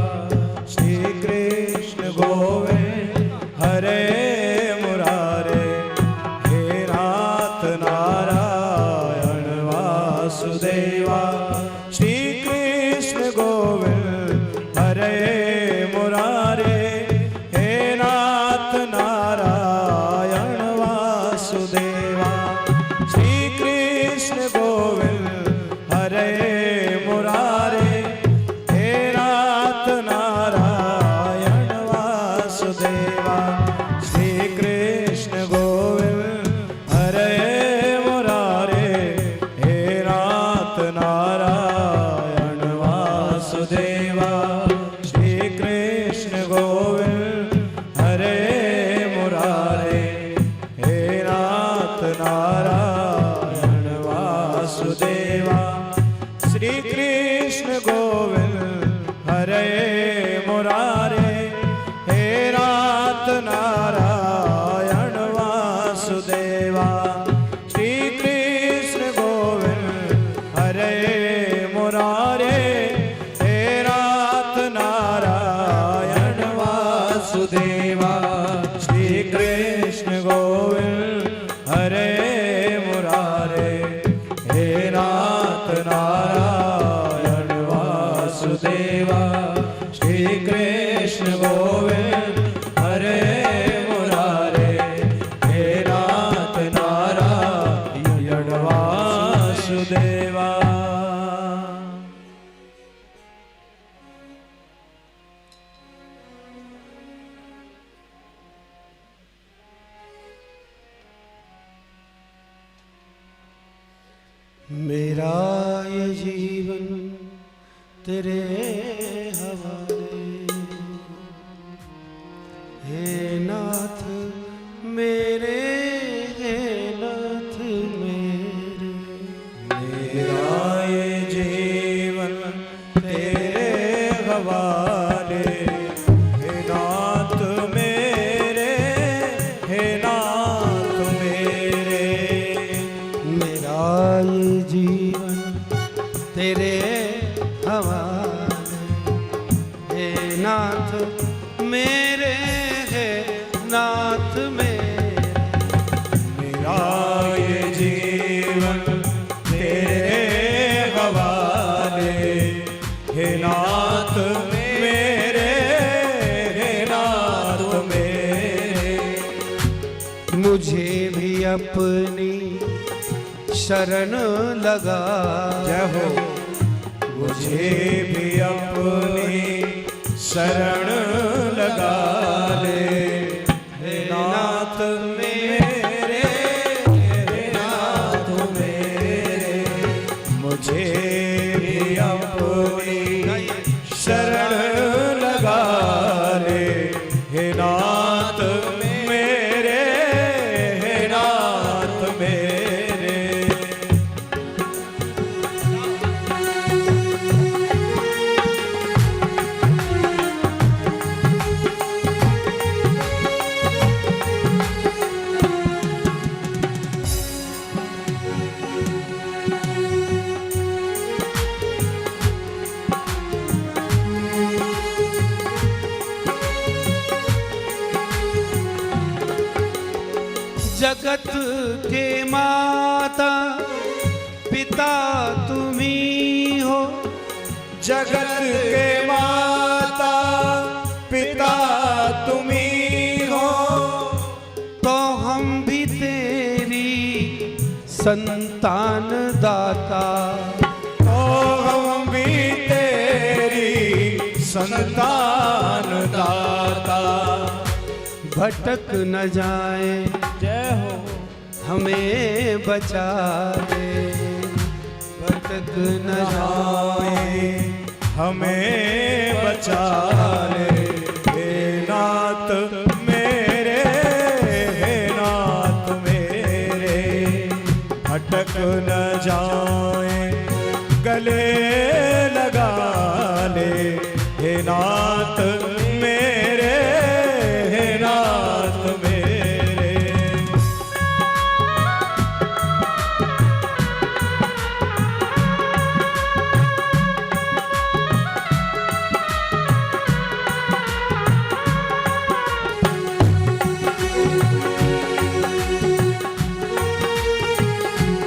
श्री कृष्ण गोविंद हरे मुरारे, नारायण वासुदेवा। श्री कृष्ण गोविंद हरे मुरारे, हे नाथ नारायण वासुदेवा। श्री कृष्ण गोविंद हरे मुरारे, हे नाथ नारायण वासुदेवा। श्री कृष्ण गोविंद हरे मुरारे, हे नाथ नारायण वासुदेवा। श्री कृष्ण गोविंद हरे मुरारे, हे नाथ नारायण वासुदेवा। श्री कृष्ण गोविंद हरे मुरारे, हे नाथ नारायण वासुदेवा। श्री कृष्ण गोविंद हरे मुरारे, हे नाथ नारायण वासुदेवा। श्री कृष्ण गोविंद हरे मुरारे, हे नाथ नारायण वासुदेवा। श्री कृष्ण गोविंद हरे मुरारे, हे नाथ नारायण वासुदेवा। मेरा ये जीवन तेरे हवाले, हे नाथ मेरे, हे नाथ मेरे। मेरा ये जीवन तेरे हवाले, हे नाथ मेरे, हे नाथ मेरे। मेरा ये जीवन तेरे हवाले, हे नाथ मेरे, हे नाथ मेरे। मेरा ये जीवन तेरे हवाले, हे नाथ मेरे, हे नाथ मेरे। मुझे भी अपनी शरण लगा, जय हो। मुझे भी अपनी शरण लगा ले, हे नाथ मेरे, हे नाथ मेरे। मुझे भी अपनी शरण लगा ले, हे नाथ मेरे, हे नाथ मेरे। जगत के माता पिता तुम्ही हो, जगत के माता पिता तुम्ही संतान दाता, तो हम भी तेरी संतान दाता। भटक न जाए जय हो हमें बचा दे, भटक न जाए हमें बचा ले। हे नाथ मेरे, हे नाथ मेरे, भटक न जाए गले लगा ले। हे नाथ मेरे, हे नाथ मेरे।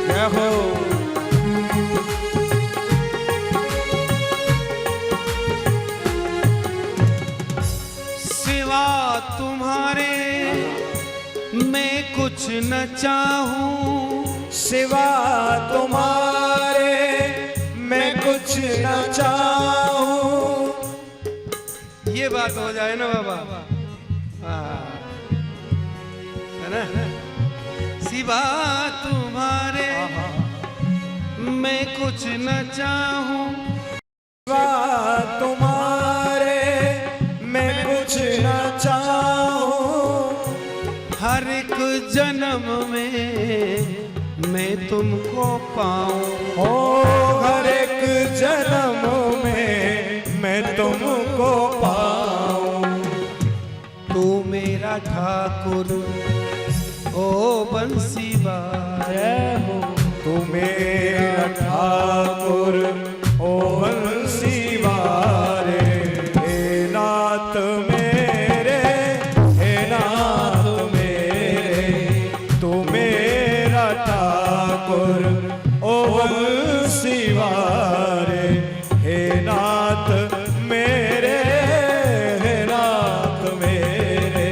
जय हो। सिवा तुम्हारे मैं कुछ न चाहूं, सिवा तुम्हारे मैं कुछ न चाहूं। ये बात हो जाए ना बाबा, हाँ, है ना। सिवा तुम्हारे मैं कुछ न चाहूं, सिवा तुम्हारे मैं कुछ न चाहूं। हर एक जन्म में मैं तुमको पाऊं, ओ हर एक जन्म में मैं तुमको पाऊं। तू मेरा ठाकुर ओ बंसी वाले, जय हो तू मेरा ठाकुर ओ बंसी वाले। हे नाथ मेरे, हे नाथ मेरे, तू मेरा ठाकुर ओ बंसी वाले। हे नाथ मेरे, हे नाथ मेरे।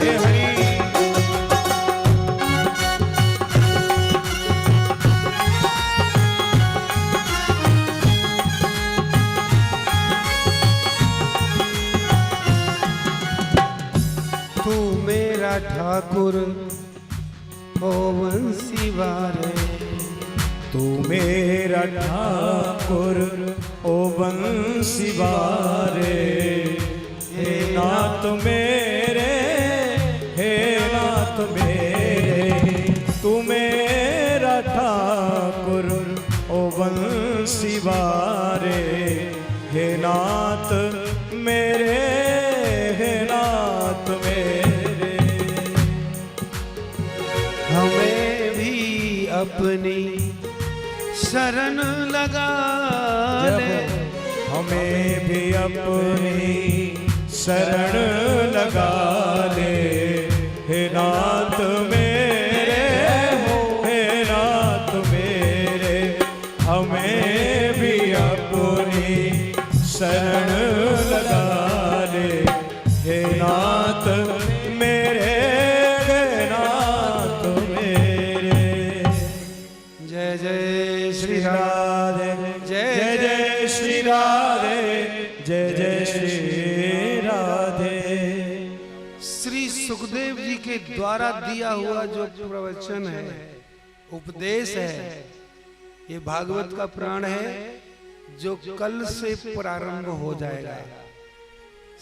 हे हरि। तू मेरा ठाकुर ओ बंसी वाले, तू मेरा ठाकुर ओ बंसी वारे। हे नाथ मेरे, हे नाथ मेरे, तू मेरा ठाकुर ओ बंसी वारे। हे नाथ मेरे, हे नाथ मेरे। हमें भी अपनी शरण लगा ले, हमें भी अपनी शरण लगा ले। हे नाथ मेरे, हे नाथ मेरे, हमें भी अपनी शरण लगा ले। हे नाथ मेरे, हे नाथ मेरे। जय जय श्री राम, राधे जय जय श्री राधे, जय जय श्री राधे। श्री सुखदेव जी के द्वारा दिया हुआ जो प्रवचन है, उपदेश है, ये भागवत का प्राण है जो कल से प्रारंभ हो जाएगा।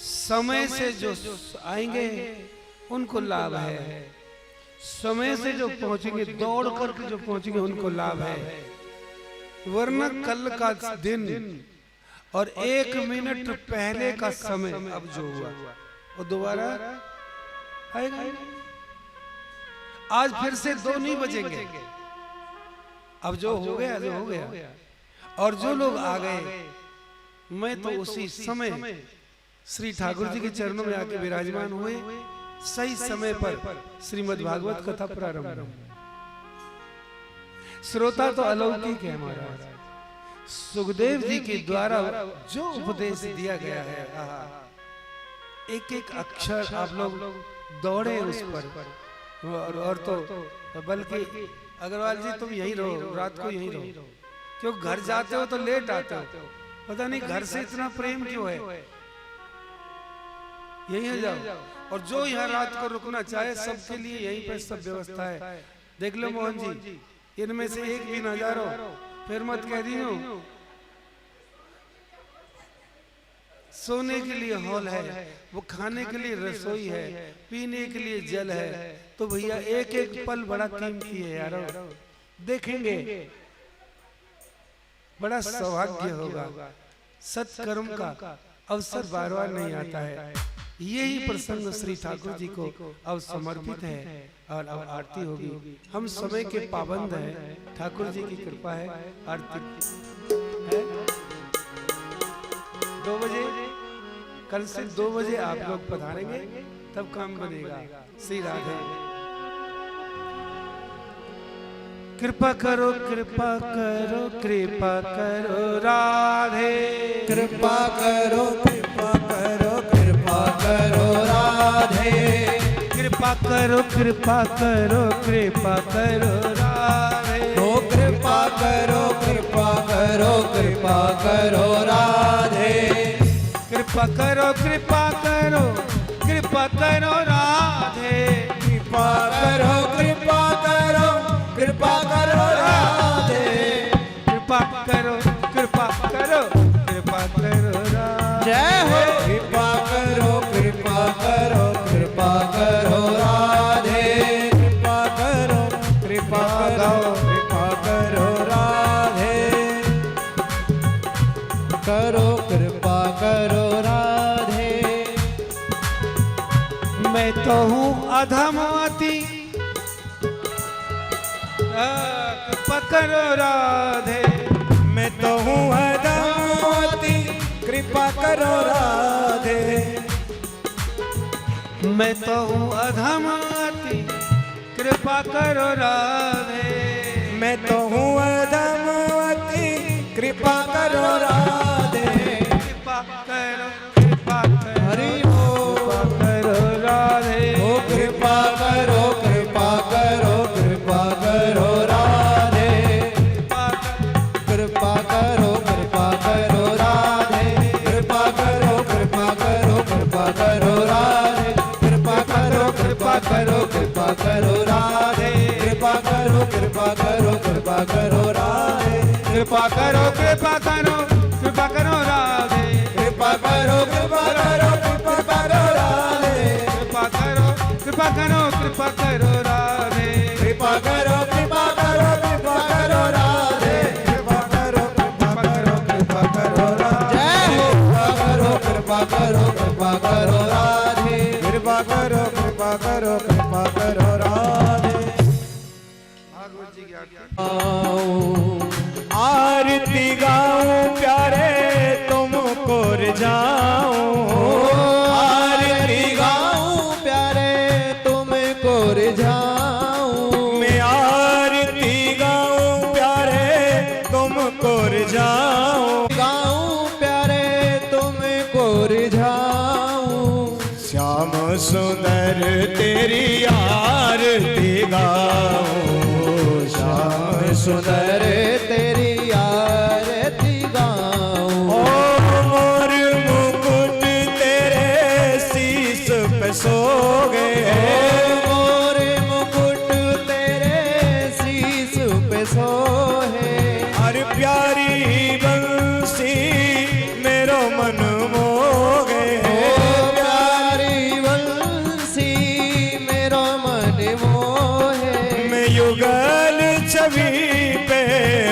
समय से जो आएंगे उनको लाभ है, समय से जो पहुंचेंगे, दौड़ करके जो पहुंचेंगे उनको लाभ है। वरना कल का दिन और 1 मिनट पहले का समय अब जो हुआ वो दोबारा आएगा ही नहीं। आज फिर से 2 नहीं बजेंगे, अब जो हो गया जो हो गया। और जो लोग आ गए, मैं तो उसी समय श्री ठाकुर जी के चरणों में आके विराजमान हुए, सही समय पर श्रीमद् भागवत कथा प्रारंभ। श्रोता तो अलौकिक है महाराज। सुखदेव जी के द्वारा जो उपदेश दिया गया है, एक एक अक्षर आप लोग दौड़े उस पर। और तो बल्कि अग्रवाल जी तुम यहीं रहो, रात को यहीं रहो, क्यों घर जाते हो तो लेट आते हो, पता नहीं घर से इतना प्रेम क्यों है। यहीं जाओ, और जो यहाँ रात को रुकना चाहे सबके लिए यहीं पे सब व्यवस्था है। देख लो मोहन जी, इनमें से एक भी ना जा रहो, फिर मत कह दी हो। सोने के लिए हॉल है, वो खाने के लिए रसोई है, पीने के लिए जल है। तो भैया एक एक पल बड़ा कीमती है यारो। देखेंगे बड़ा सौभाग्य होगा। सत्कर्म का अवसर बार बार नहीं आता है। यही प्रसंग श्री ठाकुर जी को अब समर्पित है और अब आरती होगी। हम समय के पाबंद हैं, ठाकुर जी की कृपा है। आरती है 2 बजे, कल से 2 बजे आप लोग पधारेंगे, तब काम बनेगा। श्री राधे। कृपा करो कृपा करो कृपा करो राधे, कृपा करो कृपा करो कृपा करो राधे, कृपा करो कृपा करो कृपा करो राधे। ओ कृपा करो कृपा करो कृपा करो राधे, कृपा करो कृपा करो कृपा करो राधे, कृपा करो कृपा करो कृपा करो राधे, कृपा करो कृपा करो कृपा करो राधे। जय हो। कृपा करो कृपा करो कृपा करो राधे, कृपा करो कृपा करो कृपा करो राधे, करो कृपा करो राधे। मैं तो हूँ अधमवती, कृपा करो राधे। मैं तो हूँ अधमवती, कृपा करो राधे। मैं तो हूँ अधमवती, कृपा करो राधे। मैं तो हूँ अधमवती, कृपा करो राधे। कृपा करो कृपा करो हरि बोल। कृपा करो राधे। ओ कृपा करो कृपा करो कृपा करो राधे, कृपा करो कृपा करो राधे, कृपा करो कृपा करो कृपा करो राधे, कृपा करो कृपा करो कृपा करो राधे, कृपा करो कृपा करो कृपा करो राधे, कृपा करो कृपा करो कृपा करो राधे। कृपा करो कृपा करो कृपा करो राधे, कृपा करो कृपा करो कृपा करो राधे। कृपा करो कृपा करो कृपा करो राधे, कृपा करो कृपा करो कृपा करो राधे। जय हो। कृपा करो कृपा करो राधे, कृपा करो कृपा करो कृपा करो राधे। भागवत जी की आज्ञा। आरती गाऊं प्यारे तुमको रिझाऊं, आरती गाऊं प्यारे तुमको रिझाऊं, मैं आरती गाऊं प्यारे तुमको रिझाऊं। गाऊं प्यारे तुमको रिझाऊं, श्याम सुंदर तेरी आरती गाऊं, श्याम सुंदर तेरी आरती गाऊं, और मुकुट तेरे शीश पे सो गए, मोर मुकुट तेरे शीश पे सोहे, हर प्यारी बंसी मेरो मन मोगे। प्यारी बंसी मेरो मन मोहे, मैं युगल छवि पे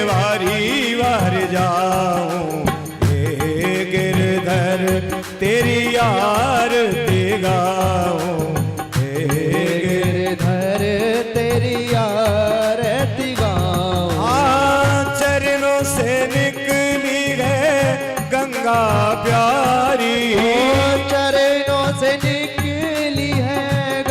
वारी वार जाऊं, हे गिरधर तेरी आरती गाऊं, हे गिरधर तेरी आरती गाऊं, चरणों से निकली है गंगा प्यारी, चरणों से निकली है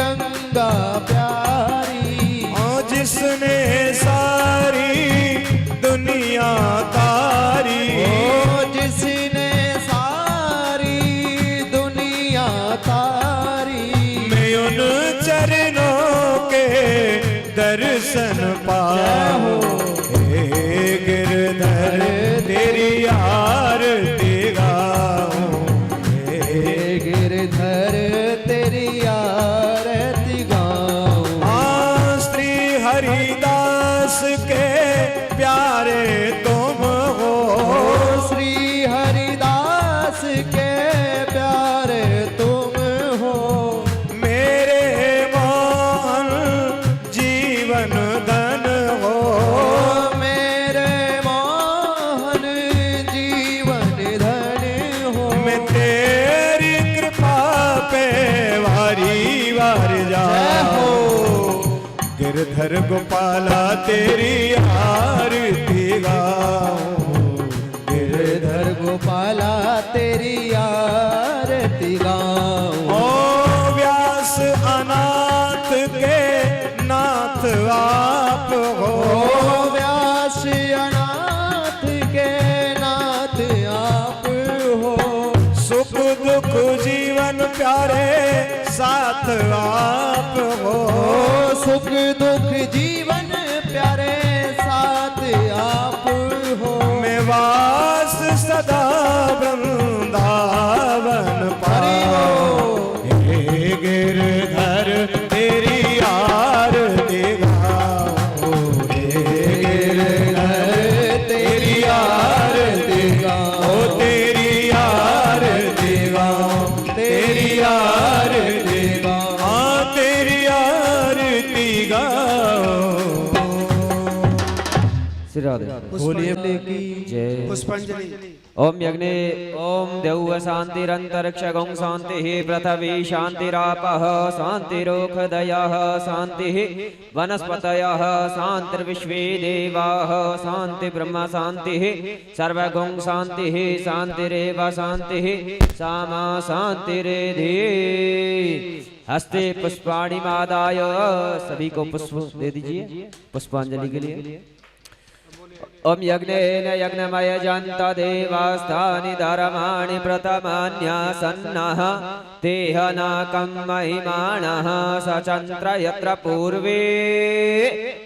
गिरधर गोपाला तेरी आरती गाऊं, गिरधर गोपाला तेरी आरती गाऊं। ओ व्यास अनाथ के नाथ आप हो, व्यास अनाथ के नाथ आप हो। सुख दुख जीवन प्यारे साथ आप हो, सुख दुख जीवन प्यारे साथ आप हो। मैं वास सदा वृंदावन पाओ, हे गिरधर तेरी आरती गाओ, हे गिरधर तेरी आरती गाओ, तेरी आरती गाओ, तेरी आरती गाओ, हाँ तेरी आरती गाओ। श्री राधे बोलिए की जय। पुष्पांजलि। ओम यज्ञे ओम देव शांतिरंतरिक्ष गौ शांति पृथ्वी शांतिरापः शांतिरोखदयः शांति वनस्पतयः शांतिर्विश्वे देवाः शांति ब्रह्म शांति सर्वगौ शांति शांतिरेव शांति सामा शांतिरेधि। हस्ते पुष्पाणि मादाय सभी को पुष्प दे दीजिए पुष्पांजलि के लिए। ओम यज्ञेन यज्ञमय जंत देवास्तानि धर्माणि प्रथमान्यासन्नः तेहनाकं महिमानः सचन्द्र यत्र पूर्वे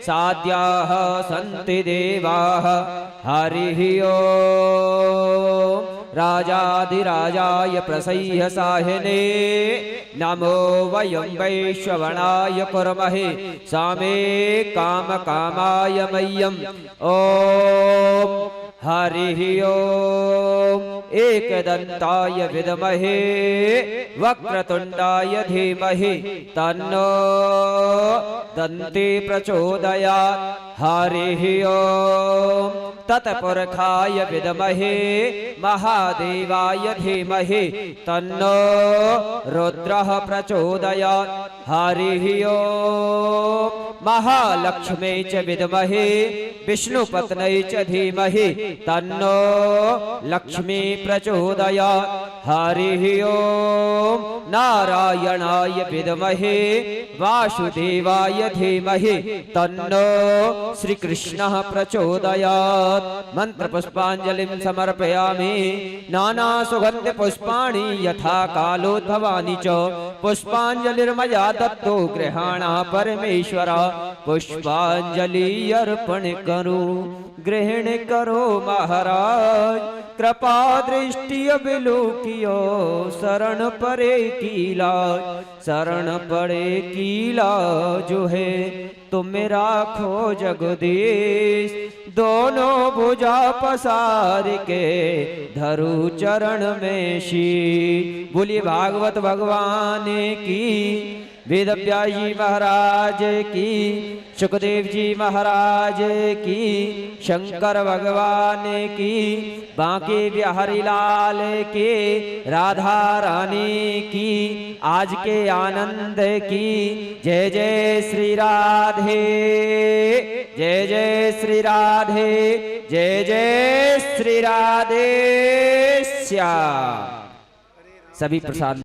साद्याः सन्ति देवाः। हरिः ओम् राजाधिराजाय प्रसह्य साहिने नमो वयं वैश्रवणाय कुर्महे सामे काम कामाय मह्यम्। ओम हरिः ओम एकदन्ताय विद्महे वक्रतुण्डाय धीमहि तन्नो दन्ती प्रचोदयात्। हरिः ओम तत्पुरुषाय विद्महे महादेवाय धीमहि तन्नो रुद्रः प्रचोदयात्। हरिः ओम महालक्ष्मी च विद्महे विष्णुपत्न्यै च धीमहि तन्नो लक्ष्मी प्रचोदयात्। हरिः ओम नारायणाय विद्महे वासुदेवाय धीमहि तन्नो श्रीकृष्णः प्रचोदयात्। मंत्र पुष्पांजलिं समर्पयामि। नाना सुगंध पुष्पाणि यथा कालोद्भवानि च पुष्पांजलिर्मया दत्तो गृहाणा परमेश्वर। पुष्पांजलि अर्पण करो ग्रहण करो महाराज। कृपा दृष्टि अबिलोकियो शरण परे कीला, शरण पड़े कीला जो है तुम राखो जगदीश। दोनों भुजा पसार के धरु चरण में शीश। बोलिए भागवत भगवान की, वेद व्यास जी महाराज की, सुखदेव जी महाराज की, शंकर भगवान की, बांके बिहारी लाल के, राधा रानी की, आज के आनंद की। जय जय श्री राधे, जय जय श्री राधे, जय जय श्री राधे श्याम। सभी प्रसाद